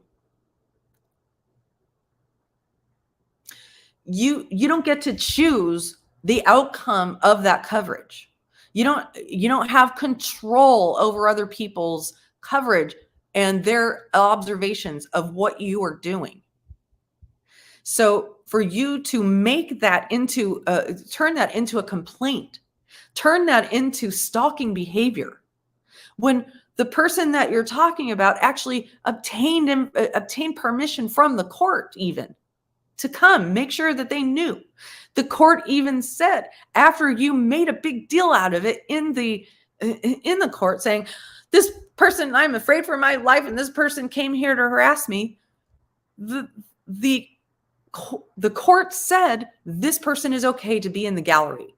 You don't get to choose the outcome of that coverage. You don't have control over other people's coverage and their observations of what you are doing. So for you to make that into turn that into a complaint, turn that into stalking behavior, when the person that you're talking about actually obtained permission from the court even to come, make sure that they knew. The court even said, after you made a big deal out of it in the court, saying, this person, I'm afraid for my life, and this person came here to harass me, the court said this person is okay to be in the gallery.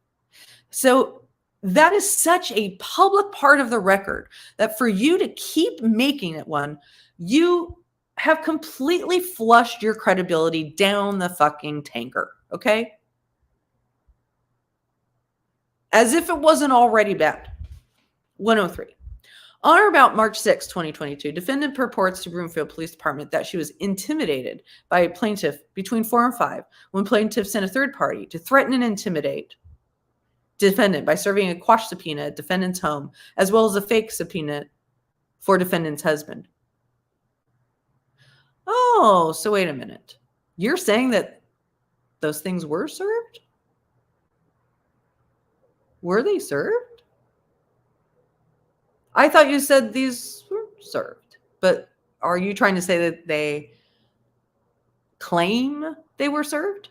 So that is such a public part of the record that for you to keep making it one, you have completely flushed your credibility down the fucking tanker, okay? As if it wasn't already bad. 103. On or about March 6, 2022, defendant purports to Broomfield Police Department that she was intimidated by a plaintiff between 4 and 5 when plaintiff sent a third party to threaten and intimidate defendant by serving a quash subpoena at defendant's home, as well as a fake subpoena for defendant's husband. Oh, so wait a minute. You're saying that those things were served? Were they served? I thought you said these were served, but are you trying to say that they claim they were served?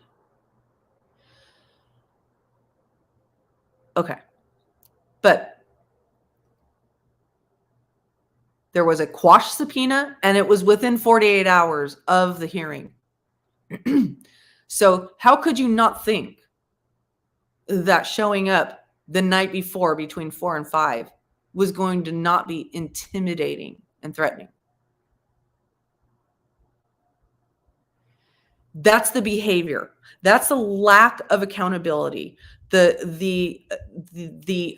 Okay. But There was a quash subpoena, and it was within 48 hours of the hearing. So how could you not think that showing up the night before between 4 and 5 was going to not be intimidating and threatening? That's the behavior. That's the lack of accountability. The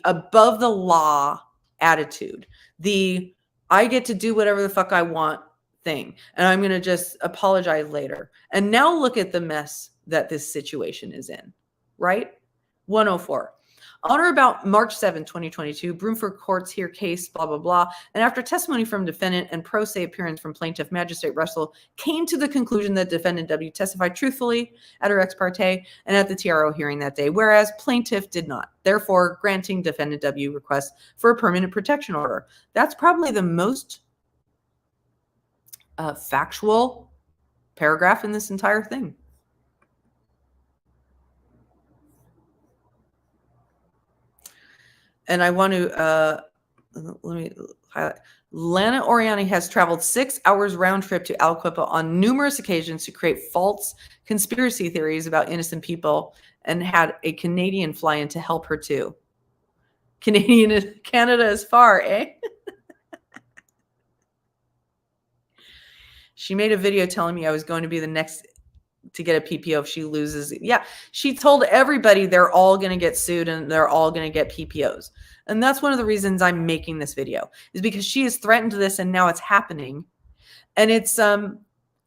above the law attitude. The I get to do whatever the fuck I want thing, and I'm going to just apologize later. And now look at the mess that this situation is in, right? 104. On or about March 7, 2022, Broomfield courts hear case, blah, blah, blah. And after testimony from defendant and pro se appearance from plaintiff, Magistrate Russell came to the conclusion that defendant W testified truthfully at her ex parte and at the TRO hearing that day, whereas plaintiff did not, therefore granting defendant W request for a permanent protection order. That's probably the most factual paragraph in this entire thing. And I want to, let me highlight. Lana Oriani has traveled 6 hours round trip to Aliquippa on numerous occasions to create false conspiracy theories about innocent people and had a Canadian fly in to help her too. Canada is far, eh? She made a video telling me I was going to be the next to get a PPO if she loses. Yeah, she told everybody they're all going to get sued and they're all going to get PPOs. And that's one of the reasons I'm making this video, is because she has threatened this and now it's happening. And it's over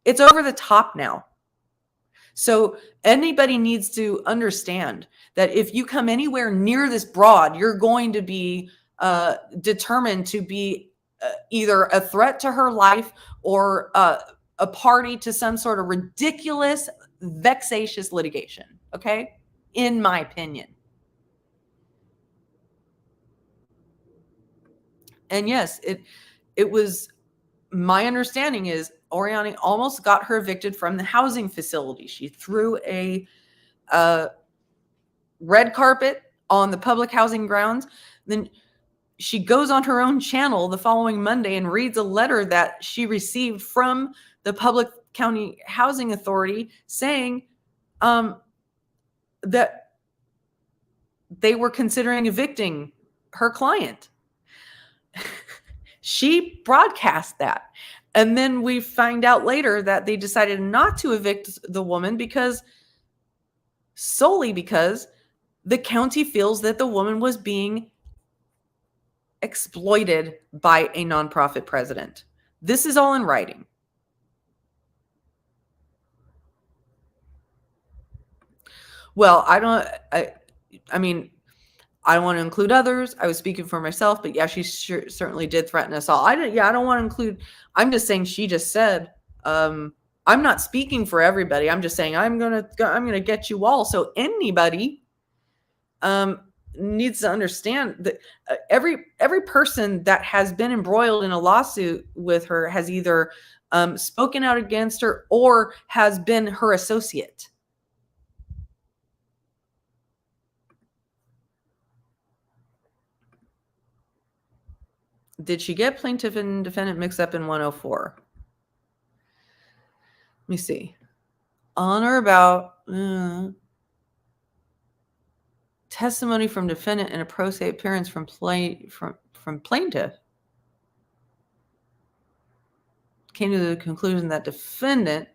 the top now. So anybody needs to understand that if you come anywhere near this broad, you're going to be determined to be either a threat to her life or a party to some sort of ridiculous, vexatious litigation, okay? In my opinion. And yes, it was, my understanding is Oriani almost got her evicted from the housing facility. She threw a red carpet on the public housing grounds. Then she goes on her own channel the following Monday and reads a letter that she received from the Public County Housing Authority saying that they were considering evicting her client. She broadcast that. And then we find out later that they decided not to evict the woman solely because the county feels that the woman was being exploited by a nonprofit president. This is all in writing. Well, I mean, I don't want to include others. I was speaking for myself, but yeah, she certainly did threaten us all. I don't want to include, I'm just saying she just said, I'm not speaking for everybody. I'm just saying I'm going to get you all. So anybody needs to understand that every person that has been embroiled in a lawsuit with her has either spoken out against her or has been her associate. Did she get plaintiff and defendant mixed up in 104? Let me see. On or about testimony from defendant and a pro se appearance from plaintiff came to the conclusion that defendant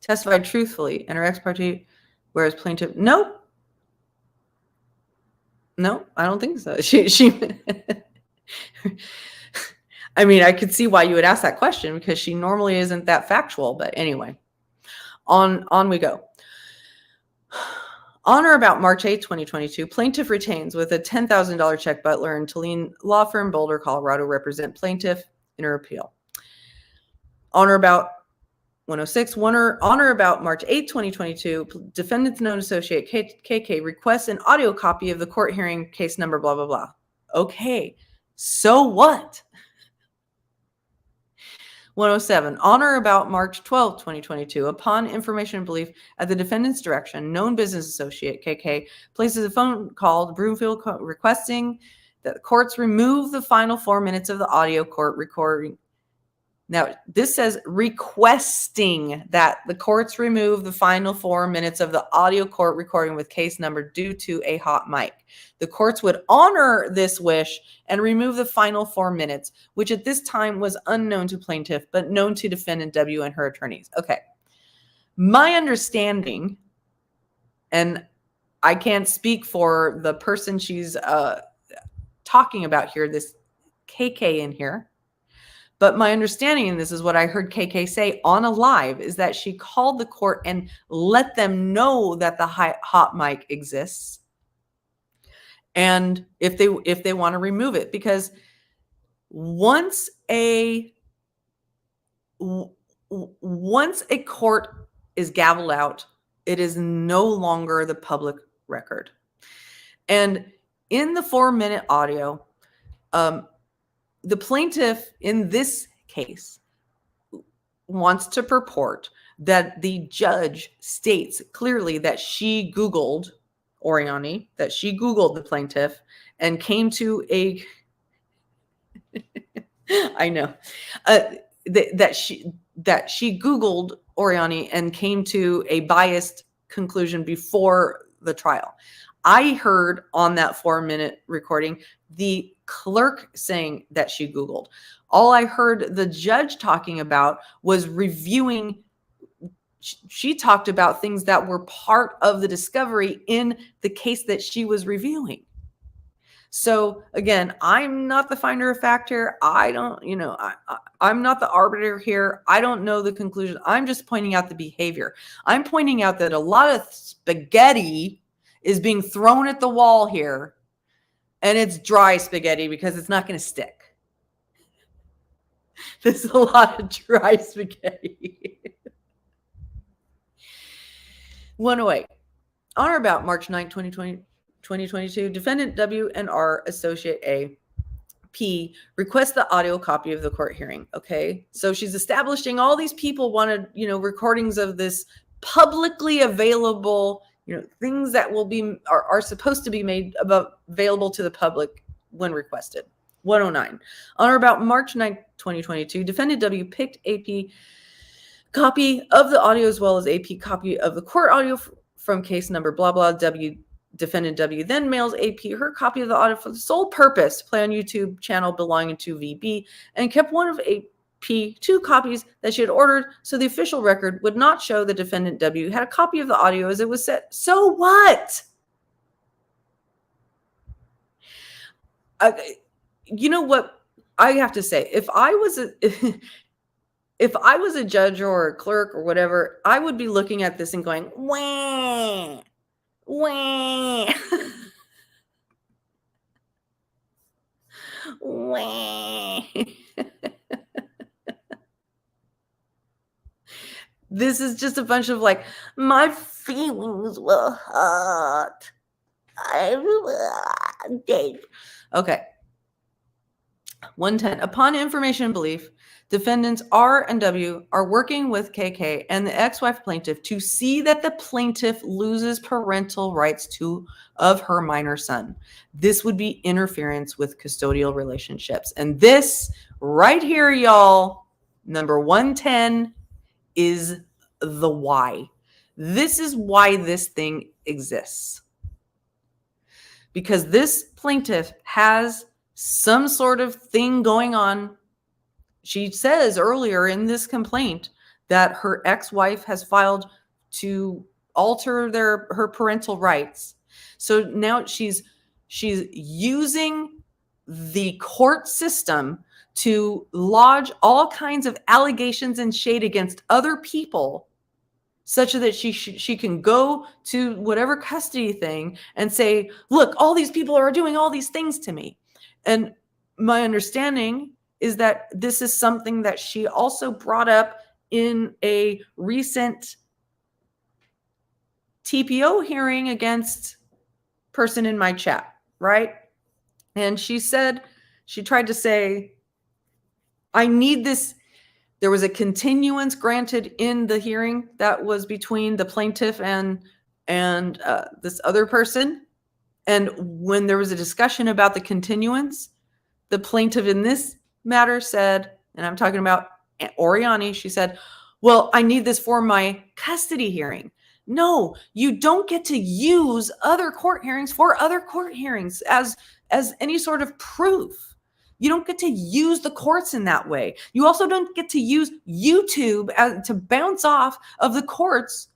testified truthfully and her ex parte, whereas plaintiff, no, I don't think so. She I mean, I could see why you would ask that question because she normally isn't that factual. But anyway, on we go. On or about March 8, 2022, plaintiff retains with a $10,000 check Butler and Tulane law firm Boulder, Colorado, represent plaintiff in her appeal. On or about 106, on or about March 8, 2022, defendant's known associate KK requests an audio copy of the court hearing case number blah, blah, blah. Okay, so what? 107, on or about March 12, 2022, upon information and belief at the defendant's direction, known business associate, KK, places a phone call to Broomfield requesting that the courts remove the final 4 minutes of the audio court recording Now, this says requesting that the courts remove the final 4 minutes of the audio court recording with case number due to a hot mic. The courts would honor this wish and remove the final 4 minutes, which at this time was unknown to plaintiff, but known to defendant W and her attorneys. Okay. My understanding, and I can't speak for the person she's talking about here, this KK in here, but my understanding, and this is what I heard KK say on a live, is that she called the court and let them know that the hot mic exists, and if they want to remove it, because once a court is gavelled out, it is no longer the public record. And in the 4-minute audio, the plaintiff in this case wants to purport that the judge states clearly that she Googled Oriani, that she Googled the plaintiff and came to a, I know, that she Googled Oriani and came to a biased conclusion before the trial. I heard on that 4-minute recording the clerk saying that she Googled. All I heard the judge talking about was reviewing. She talked about things that were part of the discovery in the case that she was reviewing. So again, I'm not the finder of fact here. I don't, I'm not the arbiter here. I don't know the conclusion. I'm just pointing out the behavior. I'm pointing out that a lot of spaghetti is being thrown at the wall here, and it's dry spaghetti because it's not going to stick. There's a lot of dry spaghetti. 108. On or about March 9, 2022, defendant W and R associate A P request the audio copy of the court hearing. Okay. So she's establishing all these people wanted, recordings of this publicly available, things that will be, are supposed to be made available to the public when requested. 109. On or about March 9, 2022, defendant W picked AP copy of the audio as well as AP copy of the court audio from case number blah, blah, W. Defendant W then mails AP her copy of the audio for the sole purpose to play on YouTube channel belonging to VB, and kept one of AP 2 copies that she had ordered so the official record would not show the defendant W had a copy of the audio as it was set. So what? You know what I have to say? If I was a judge or a clerk or whatever, I would be looking at this and going, wah. Wah. Wah. This is just a bunch of my feelings were hurt. Okay. 110. Upon information and belief, defendants R and W are working with KK and the ex-wife plaintiff to see that the plaintiff loses parental rights of her minor son. This would be interference with custodial relationships. And this right here, y'all, number 110 is the why. This is why this thing exists. Because this plaintiff has some sort of thing going on. She says earlier in this complaint that her ex-wife has filed to alter her parental rights. So now she's using the court system to lodge all kinds of allegations and shade against other people, such that she can go to whatever custody thing and say, look, all these people are doing all these things to me. And my understanding is that this is something that she also brought up in a recent TPO hearing against person in my chat, right? And she tried to say, I need this. There was a continuance granted in the hearing that was between the plaintiff and this other person. And when there was a discussion about the continuance, the plaintiff in this matter said, and I'm talking about Oriani, she said, well, I need this for my custody hearing. No, you don't get to use other court hearings for other court hearings as any sort of proof. You don't get to use the courts in that way. You also don't get to use YouTube to bounce off of the courts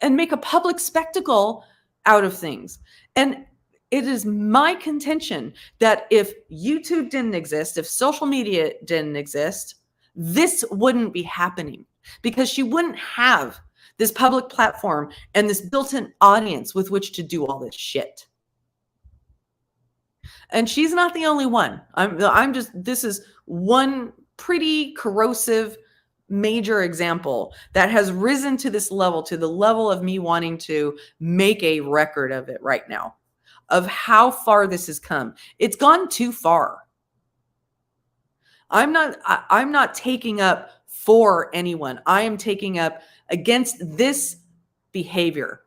and make a public spectacle out of things. And it is my contention that if YouTube didn't exist, if social media didn't exist, this wouldn't be happening, because she wouldn't have this public platform and this built-in audience with which to do all this shit. And she's not the only one. This is one pretty corrosive major example that has risen to this level, to the level of me wanting to make a record of it right now, of how far this has come. It's gone too far. I'm not taking up for anyone. I am taking up against this behavior.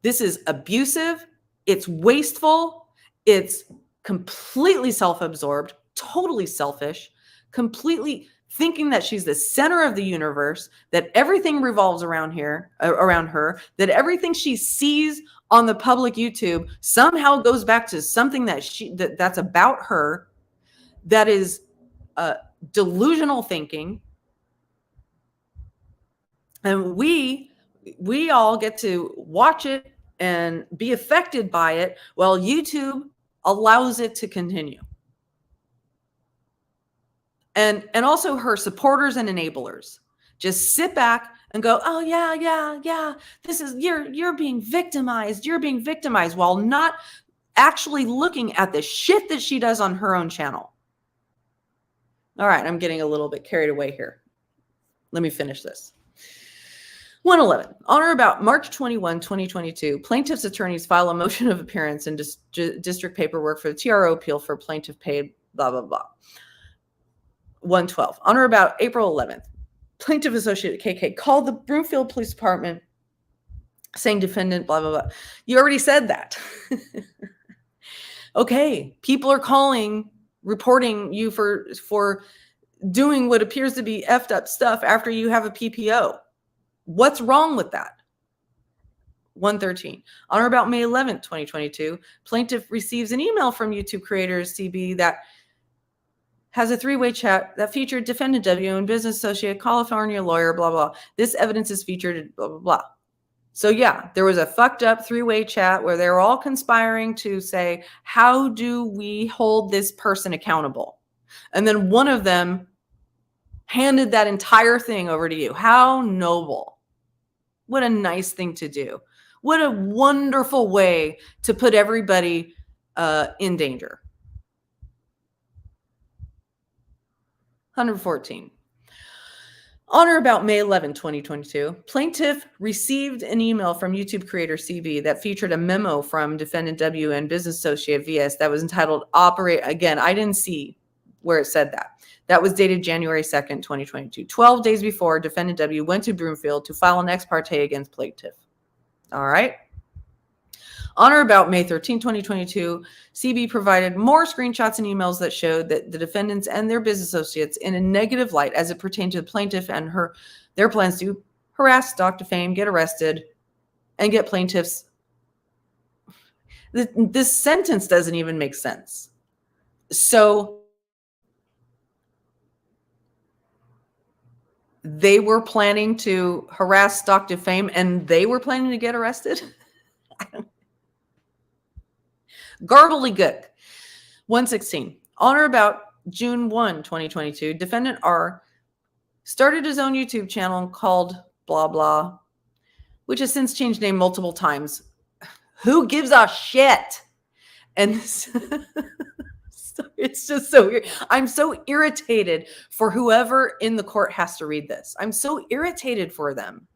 This is abusive. It's wasteful. It's completely self-absorbed, totally selfish, completely thinking that she's the center of the universe, that everything revolves around her, that everything she sees on the public YouTube somehow goes back to something that's about her. That is delusional thinking. And we all get to watch it and be affected by it while YouTube allows it to continue. And also her supporters and enablers just sit back and go, oh yeah, this is, you're being victimized. You're being victimized, while not actually looking at the shit that she does on her own channel. All right, I'm getting a little bit carried away here. Let me finish this. 111. On or about March 21, 2022, plaintiff's attorneys file a motion of appearance in district paperwork for the TRO appeal for plaintiff paid blah, blah, blah. 112. On or about April 11th, plaintiff associate KK called the Broomfield Police Department saying defendant blah, blah, blah. You already said that. Okay, people are calling, reporting you for doing what appears to be effed up stuff after you have a PPO. What's wrong with that? 113. On or about May 11th, 2022, plaintiff receives an email from YouTube creators CB that has a three-way chat that featured defendant W and business associate, California lawyer, blah, blah. This evidence is featured, blah, blah, blah. So yeah, there was a fucked up three-way chat where they were all conspiring to say, how do we hold this person accountable? And then one of them handed that entire thing over to you. How noble. What a nice thing to do. What a wonderful way to put everybody in danger. 114. On or about May 11, 2022, plaintiff received an email from YouTube creator CB that featured a memo from defendant W and business associate VS that was entitled Operate. Again, I didn't see where it said that. That was dated January 2nd, 2022. 12 days before, defendant W went to Broomfield to file an ex parte against plaintiff. All right. On or about May 13, 2022, CB provided more screenshots and emails that showed that the defendants and their business associates in a negative light as it pertained to the plaintiff and their plans to harass, stalk, defame, get arrested, and get plaintiffs. This sentence doesn't even make sense. So they were planning to harass, stalk, defame, and they were planning to get arrested? Gobbledygook. 116. On or about June 1, 2022, defendant R started his own YouTube channel called blah, blah, which has since changed name multiple times. Who gives a shit? And it's just so weird. I'm so irritated for whoever in the court has to read this. I'm so irritated for them.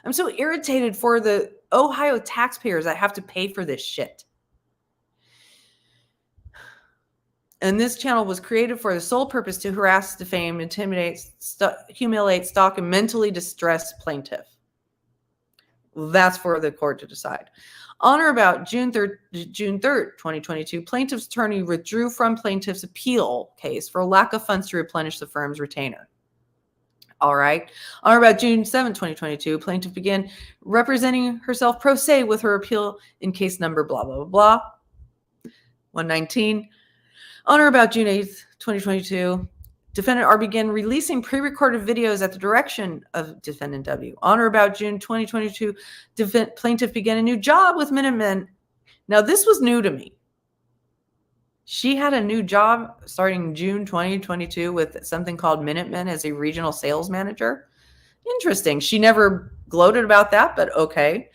I'm so irritated for the Ohio taxpayers that have to pay for this shit. And this channel was created for the sole purpose to harass, defame, intimidate, humiliate, stalk, and mentally distress plaintiff. That's for the court to decide. On or about June 3rd, 2022, plaintiff's attorney withdrew from plaintiff's appeal case for lack of funds to replenish the firm's retainer. All right. On or about June 7, 2022, plaintiff began representing herself pro se with her appeal in case number blah, blah, blah, blah. 119. On or about June 8th, 2022, defendant R began releasing pre-recorded videos at the direction of defendant W. On or about June 2022, plaintiff began a new job with Minutemen. Now, this was new to me. She had a new job starting June 2022 with something called Minutemen as a regional sales manager. Interesting. She never gloated about that, but okay.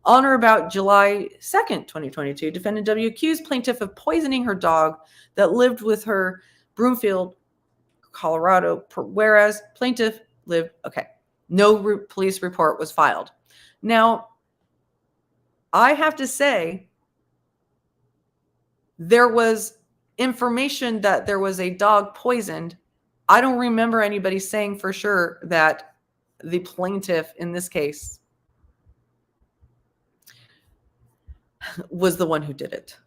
On or about July 2nd, 2022, defendant W accused plaintiff of poisoning her dog that lived with her Broomfield, Colorado, whereas plaintiff lived, okay. No police report was filed. Now, I have to say, there was information that there was a dog poisoned. I don't remember anybody saying for sure that the plaintiff in this case was the one who did it.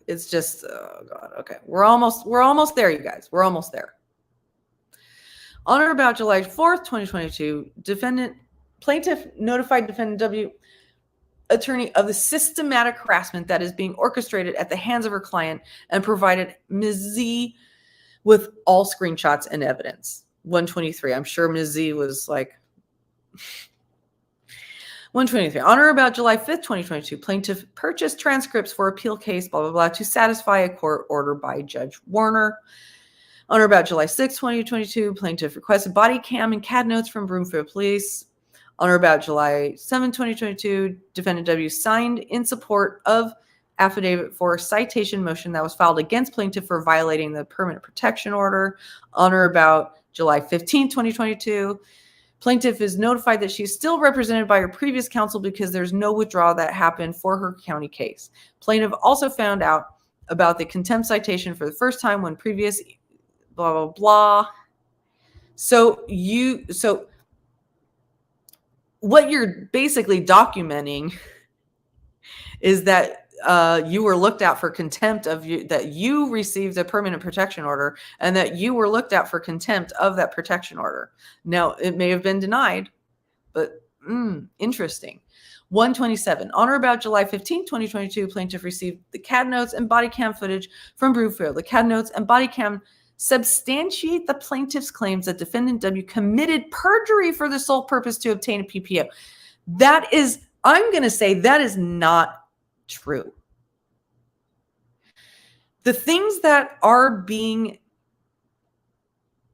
It's just, oh God, okay. We're almost there, you guys. We're almost there. On or about July 4th, 2022, plaintiff notified defendant W attorney of the systematic harassment that is being orchestrated at the hands of her client and provided Ms. Z with all screenshots and evidence. 123. I'm sure Ms. Z was like 123. On or about July 5th, 2022, plaintiff purchased transcripts for appeal case, blah, blah, blah, to satisfy a court order by Judge Warner. On or about July 6th, 2022, plaintiff requested body cam and CAD notes from Broomfield Police. On or about July 7, 2022, defendant W signed in support of affidavit for a citation motion that was filed against plaintiff for violating the permanent protection order. On or about July 15, 2022, plaintiff is notified that she's still represented by her previous counsel because there's no withdrawal that happened for her county case. Plaintiff also found out about the contempt citation for the first time when previous blah, blah, blah. So what you're basically documenting is that you were looked at for contempt of you, that you received a permanent protection order and that you were looked at for contempt of that protection order. Now, it may have been denied, but interesting. 127. On or about July 15, 2022, plaintiff received the CAD notes and body cam footage from Broomfield. The CAD notes and body cam substantiate the plaintiff's claims that defendant W committed perjury for the sole purpose to obtain a PPO. That is, I'm going to say that is not true. The things that are being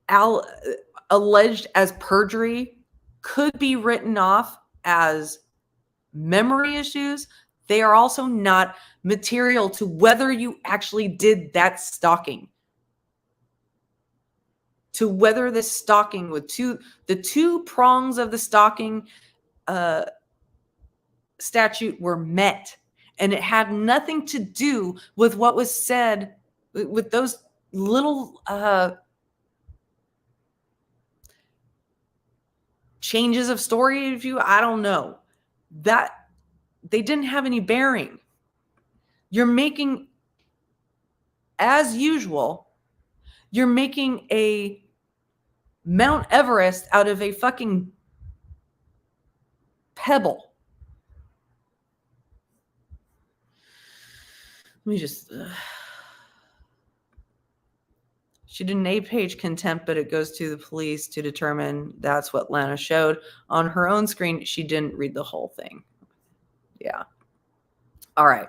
alleged as perjury could be written off as memory issues. They are also not material to whether you actually did that stalking. To whether the stalking with the two prongs of the stalking statute were met. And it had nothing to do with what was said with those little changes of story. I don't know, that they didn't have any bearing. You're making, as usual, you're making a Mount Everest out of a fucking pebble. Let me just... She did an 8-page contempt, but it goes to the police to determine. That's what Lana showed. On her own screen, she didn't read the whole thing. Yeah. All right.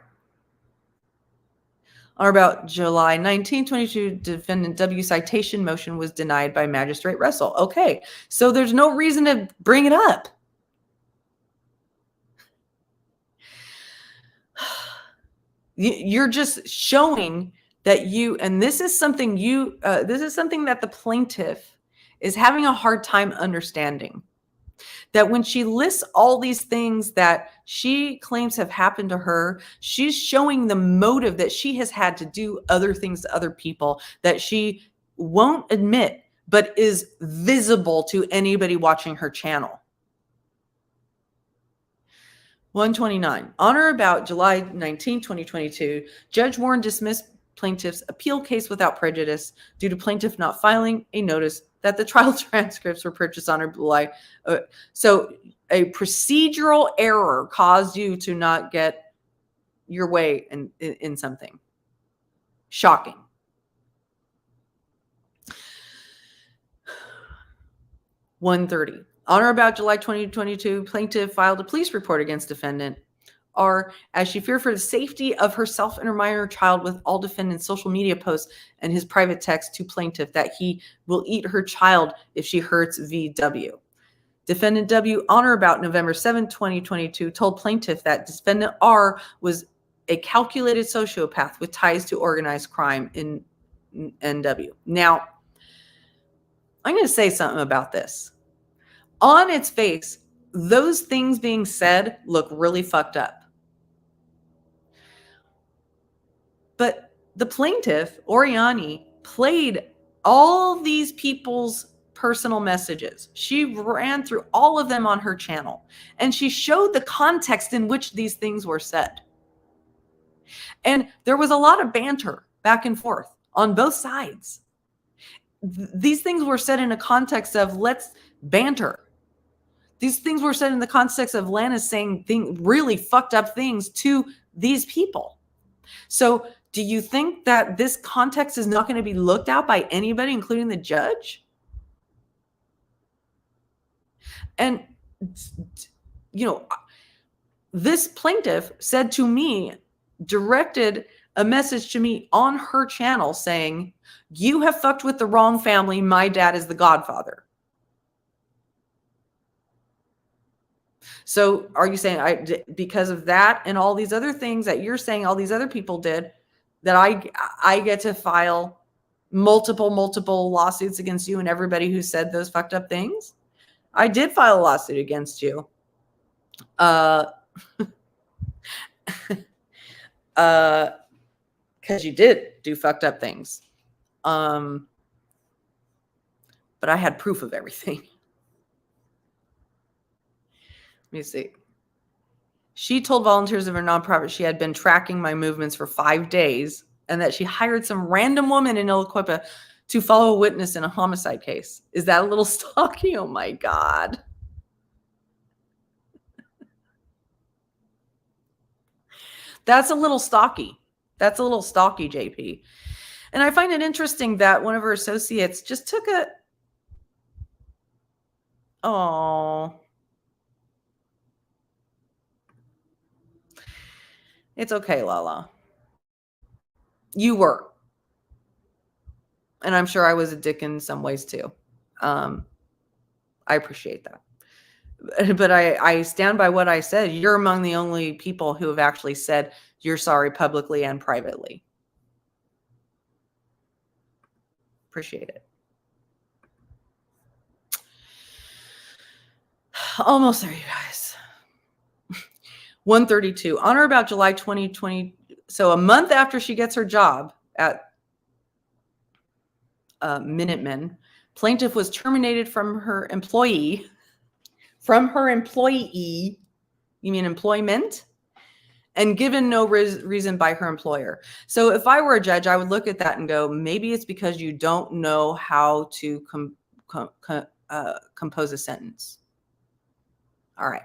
On about July 19, 2022, defendant W citation motion was denied by Magistrate Russell. Okay, so there's no reason to bring it up. You're just showing that and this is something that the plaintiff is having a hard time understanding. That when she lists all these things that she claims have happened to her, she's showing the motive that she has had to do other things to other people that she won't admit, but is visible to anybody watching her channel. 129. On or about July 19, 2022, Judge Warren dismissed plaintiff's appeal case without prejudice due to plaintiff not filing a notice that the trial transcripts were purchased on or July. So a procedural error caused you to not get your way in something. Shocking. $130. On or about July 2022, plaintiff filed a police report against defendant R as she feared for the safety of herself and her minor child with all defendant's social media posts and his private text to plaintiff that he will eat her child if she hurts VW. Defendant W, on or about November 7, 2022, told plaintiff that defendant R was a calculated sociopath with ties to organized crime in NW. Now, I'm going to say something about this. On its face, those things being said look really fucked up. But the plaintiff, Oriani, played all these people's personal messages. She ran through all of them on her channel, and she showed the context in which these things were said. And there was a lot of banter back and forth on both sides. These things were said in a context of let's banter. These things were said in the context of Lana saying really fucked up things to these people. So do you think that this context is not going to be looked at by anybody, including the judge? And, you know, this plaintiff said to me, directed a message to me on her channel saying, you have fucked with the wrong family. My dad is the godfather. So are you saying because of that and all these other things that you're saying all these other people did, that I get to file multiple lawsuits against you and everybody who said those fucked up things? I did file a lawsuit against you. Because you did do fucked up things. But I had proof of everything. Let me see. She told volunteers of her nonprofit she had been tracking my movements for 5 days and that she hired some random woman in Iloquippa to follow a witness in a homicide case. Is that a little stalky? Oh my God. That's a little stalky. That's a little stalky, JP. And I find it interesting that one of her associates just took a... Oh... It's okay, Lala. You were. And I'm sure I was a dick in some ways too. I appreciate that. But I stand by what I said. You're among the only people who have actually said you're sorry publicly and privately. Appreciate it. Almost there, you guys. 132. On or about July 2020, so a month after she gets her job at Minutemen, plaintiff was terminated from her employee. From her employee, you mean employment? And given no reason by her employer. So if I were a judge, I would look at that and go, maybe it's because you don't know how to compose a sentence. All right.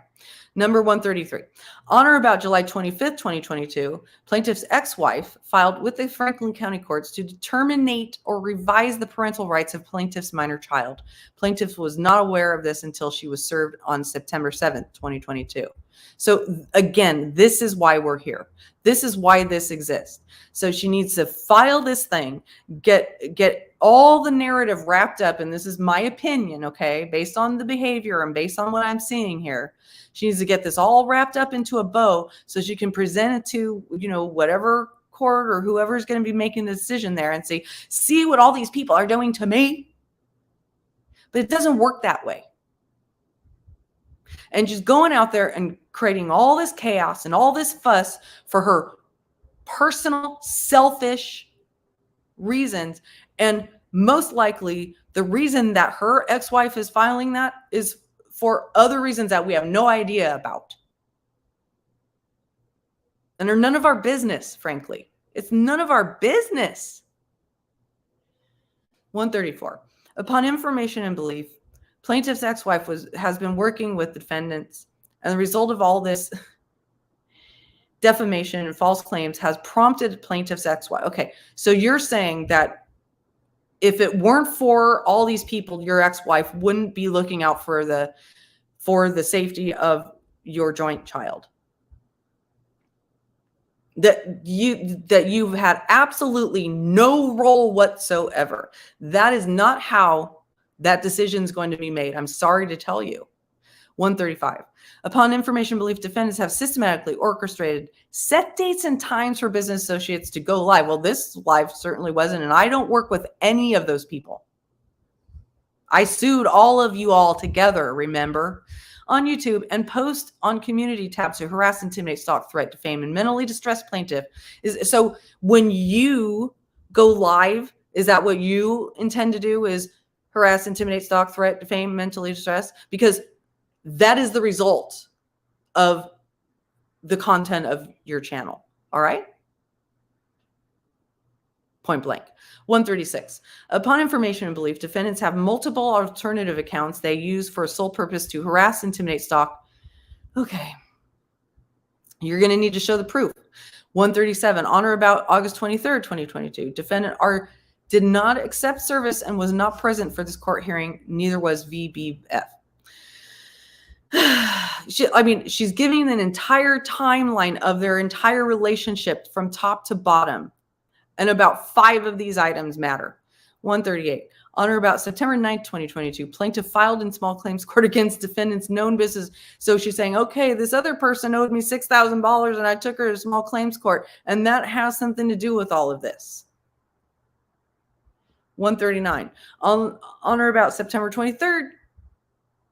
Number 133. On or about July 25th, 2022, plaintiff's ex-wife filed with the Franklin County courts to terminate or revise the parental rights of plaintiff's minor child. Plaintiff was not aware of this until she was served on September 7th, 2022. So again, this is why we're here. This is why this exists. So she needs to file this thing, get all the narrative wrapped up, and this is my opinion, okay, based on the behavior and based on what I'm seeing here. She needs to get this all wrapped up into a bow so she can present it to, you know, whatever court or whoever's going to be making the decision there and say, see what all these people are doing to me. But it doesn't work that way. And just going out there and creating all this chaos and all this fuss for her personal, selfish reasons, and most likely The reason that her ex-wife is filing that is for other reasons that we have no idea about. And are none of our business, frankly. It's none of our business. 134. Upon information and belief, plaintiff's ex-wife has been working with defendants, and the result of all this defamation and false claims has prompted plaintiff's ex-wife. Okay, so you're saying that if it weren't for all these people, your ex-wife wouldn't be looking out for the safety of your joint child. That you've had absolutely no role whatsoever. That is not how that decision is going to be made. I'm sorry to tell you. 135. Upon information belief, defendants have systematically orchestrated set dates and times for business associates to go live. Well, this live certainly wasn't, and I don't work with any of those people. I sued all of you all together, remember, on YouTube, and post on community tabs to harass, intimidate, stalk, threat, defame, and mentally distress plaintiff. So when you go live, is that what you intend to do, is harass, intimidate, stalk, threat, defame, mentally distress? Because that is the result of the content of your channel. All right? Point blank. 136. Upon information and belief, defendants have multiple alternative accounts they use for a sole purpose to harass, intimidate, stalk. Okay. You're going to need to show the proof. 137. On or about August 23rd, 2022, defendant R did not accept service and was not present for this court hearing. Neither was VBF. She's giving an entire timeline of their entire relationship from top to bottom. And about 5 of these items matter. 138. On or about September 9th, 2022, plaintiff filed in small claims court against defendant's known business. So she's saying, okay, this other person owed me $6,000 and I took her to small claims court. And that has something to do with all of this. 139. On or about September 23rd,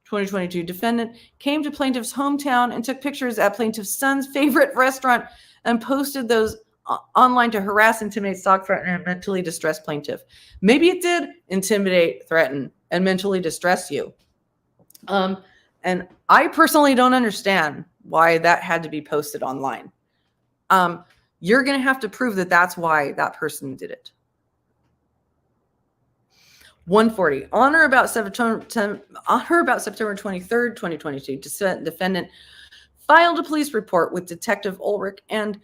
2022, defendant came to plaintiff's hometown and took pictures at plaintiff's son's favorite restaurant and posted those online to harass, intimidate, stalk, threaten, and mentally distress plaintiff. Maybe it did intimidate, threaten, and mentally distress you. And I personally don't understand why that had to be posted online. You're going to have to prove that that's why that person did it. 140. On or about September 23rd, 2022, defendant filed a police report with Detective Ulrich and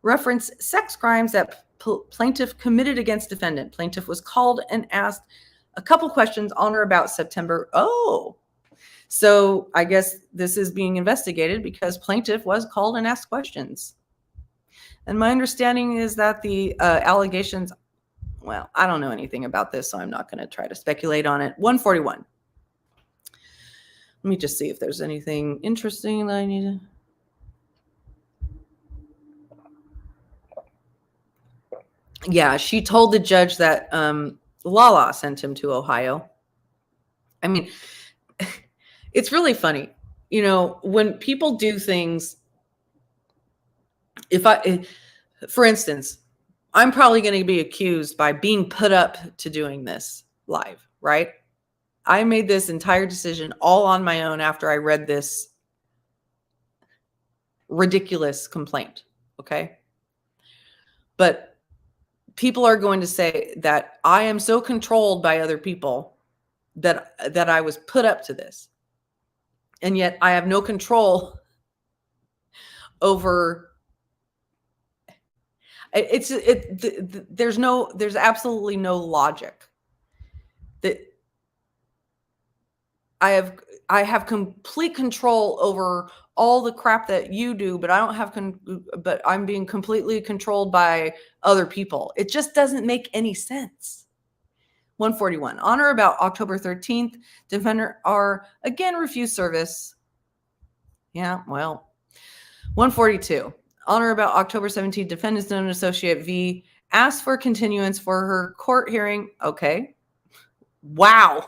referenced sex crimes that plaintiff committed against defendant. Plaintiff was called and asked a couple questions on or about September. Oh, so I guess this is being investigated because plaintiff was called and asked questions. And my understanding is that the allegations, well, I don't know anything about this, so I'm not going to try to speculate on it. 141. Let me just see if there's anything interesting that I need to... Yeah, she told the judge that Lala sent him to Ohio. I mean, it's really funny. You know, when people do things, for instance, I'm probably going to be accused by being put up to doing this live, right? I made this entire decision all on my own after I read this ridiculous complaint, okay? But people are going to say that I am so controlled by other people that I was put up to this. And yet I have no control over there's absolutely no logic that I have complete control over all the crap that you do, but I don't have but I'm being completely controlled by other people. It just doesn't make any sense. 141. On or about October 13th, defendant R again refused service. Yeah, well. 142. On or about October 17th, defendant's known associate V asked for continuance for her court hearing. Okay. Wow.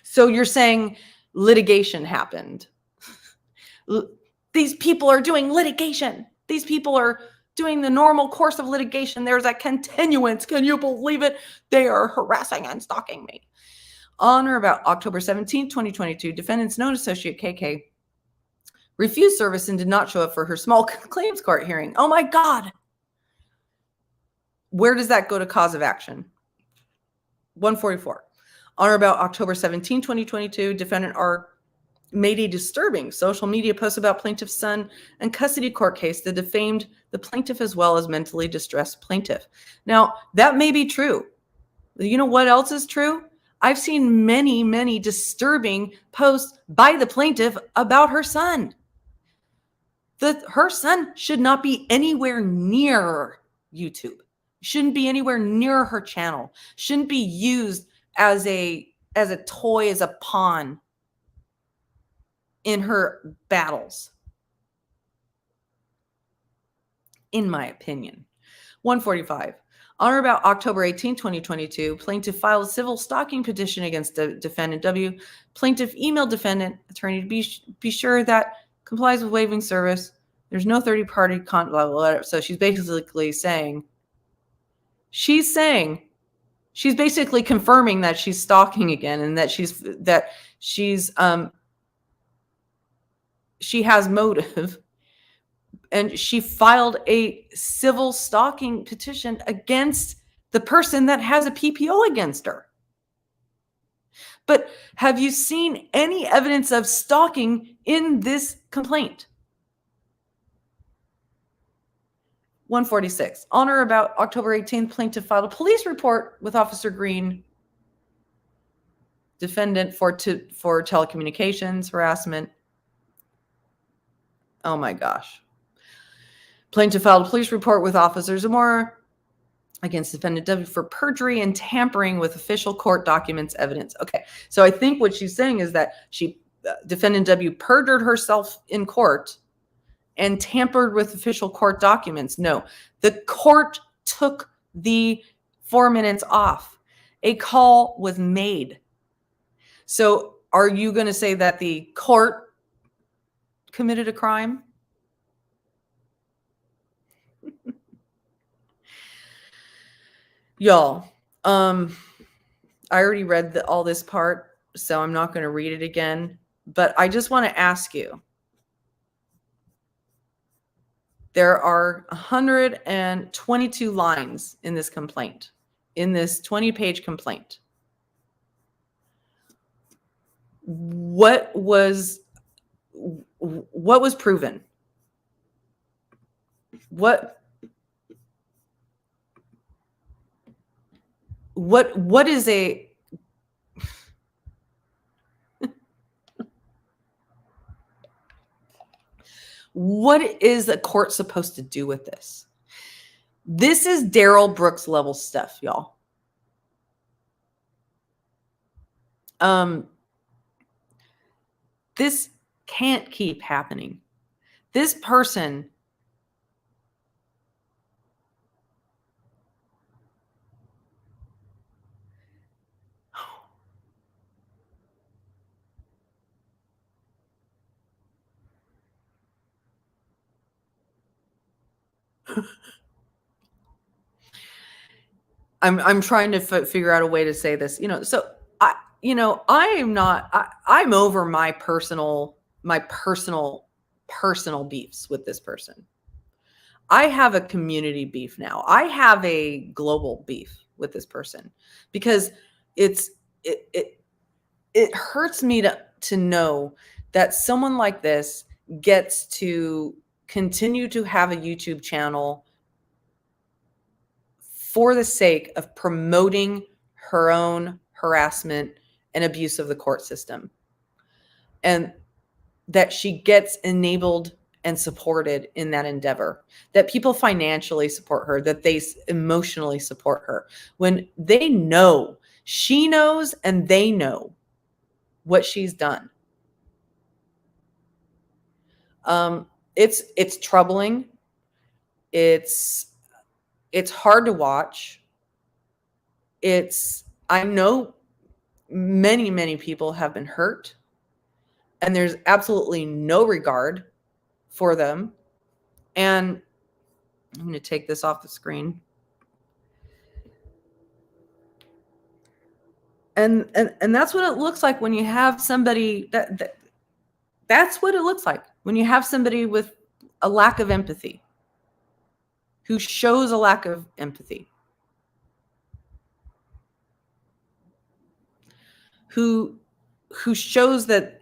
So you're saying litigation happened. These people are doing litigation. These people are doing the normal course of litigation. There's a continuance. Can you believe it? They are harassing and stalking me. On or about October 17, 2022, defendant's known associate KK refused service and did not show up for her small claims court hearing. Oh my God. Where does that go to cause of action? 144. On or about October 17, 2022, defendant R made a disturbing social media post about plaintiff's son and custody court case that defamed the plaintiff as well as mentally distressed plaintiff. Now, that may be true. You know what else is true? I've seen many, many disturbing posts by the plaintiff about her son. Her son should not be anywhere near YouTube. Shouldn't be anywhere near her channel. Shouldn't be used as a toy, as a pawn in her battles, in my opinion. 145. On or about October 18, 2022, plaintiff filed a civil stalking petition against the defendant W. Plaintiff emailed defendant attorney to be sure that complies with waiving service. There's no third-party blah, blah, blah. So she's basically saying, she's basically confirming that she's stalking again and that she has motive. And she filed a civil stalking petition against the person that has a PPO against her. But have you seen any evidence of stalking in this complaint? 146. On or about October 18th, plaintiff filed a police report with Officer Green, defendant for telecommunications harassment. Oh my gosh. Plaintiff filed a police report with Officer Zamora against defendant W for perjury and tampering with official court documents evidence. Okay, so I think what she's saying is that defendant W perjured herself in court and tampered with official court documents. No, the court took the 4 minutes off. A call was made. So are you going to say that the court committed a crime? Y'all, I already read all this part, so I'm not going to read it again. But I just want to ask you, there are 122 lines in this complaint, in this 20-page complaint. What was proven? What is a what is a court supposed to do with this? This is Daryl Brooks level stuff, y'all. This can't keep happening. This person I'm trying to figure out a way to say this, so I'm over my personal beefs with this person. I have a community beef now. I have a global beef with this person because it hurts me to know that someone like this gets to continue to have a YouTube channel for the sake of promoting her own harassment and abuse of the court system. And that she gets enabled and supported in that endeavor, that people financially support her, that they emotionally support her, when they know, she knows, and they know what she's done. It's troubling. It's hard to watch. I know many, many people have been hurt, and there's absolutely no regard for them. And I'm going to take this off the screen. And that's what it looks like when you have somebody that's what it looks like when you have somebody with a lack of empathy, who shows a lack of empathy, who shows that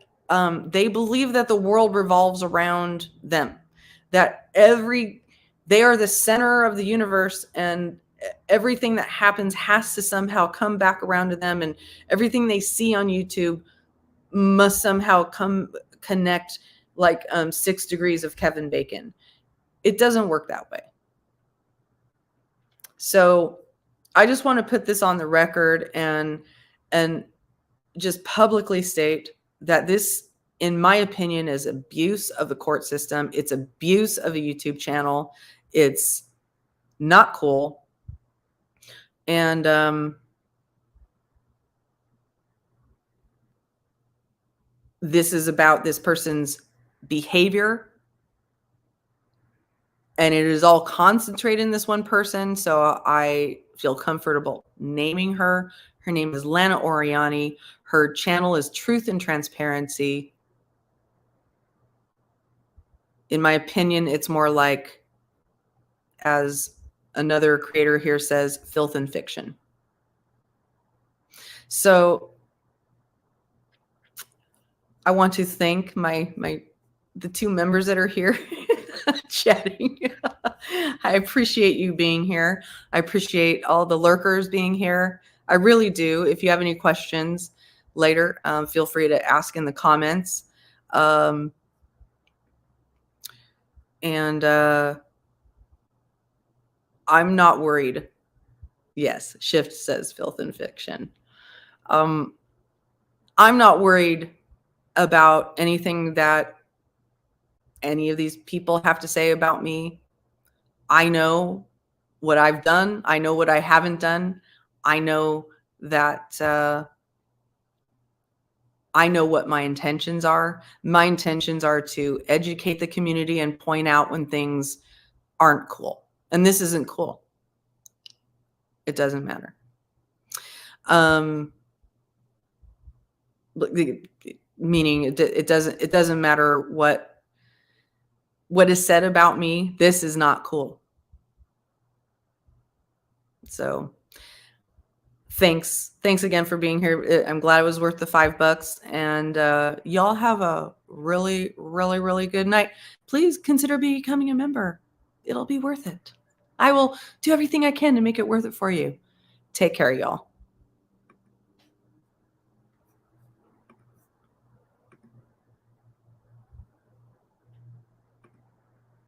they believe that the world revolves around them, that they are the center of the universe, and everything that happens has to somehow come back around to them, and everything they see on YouTube must somehow connect like 6 degrees of Kevin Bacon. It doesn't work that way. So I just want to put this on the record and just publicly state that this, in my opinion, is abuse of the court system. It's abuse of a YouTube channel. It's not cool. And this is about this person's behavior, and it is all concentrated in this one person. So I feel comfortable naming her. Her name is Lana Oriani. Her channel is Truth and Transparency. In my opinion, it's more like, as another creator here says, filth and fiction. So I want to thank the 2 members that are here chatting. I appreciate you being here. I appreciate all the lurkers being here. I really do. If you have any questions later, feel free to ask in the comments. And I'm not worried. Yes, Shift says filth and fiction. I'm not worried about anything that any of these people have to say about me. I know what I've done. I know what I haven't done. I know that I know what my intentions are. My intentions are to educate the community and point out when things aren't cool. And this isn't cool. It doesn't matter. Meaning it doesn't matter what is said about me. This is not cool. So thanks again for being here. I'm glad it was worth the $5, and y'all have a really, really, really good night. Please consider becoming a member. It'll be worth it. I will do everything I can to make it worth it for you. Take care, y'all.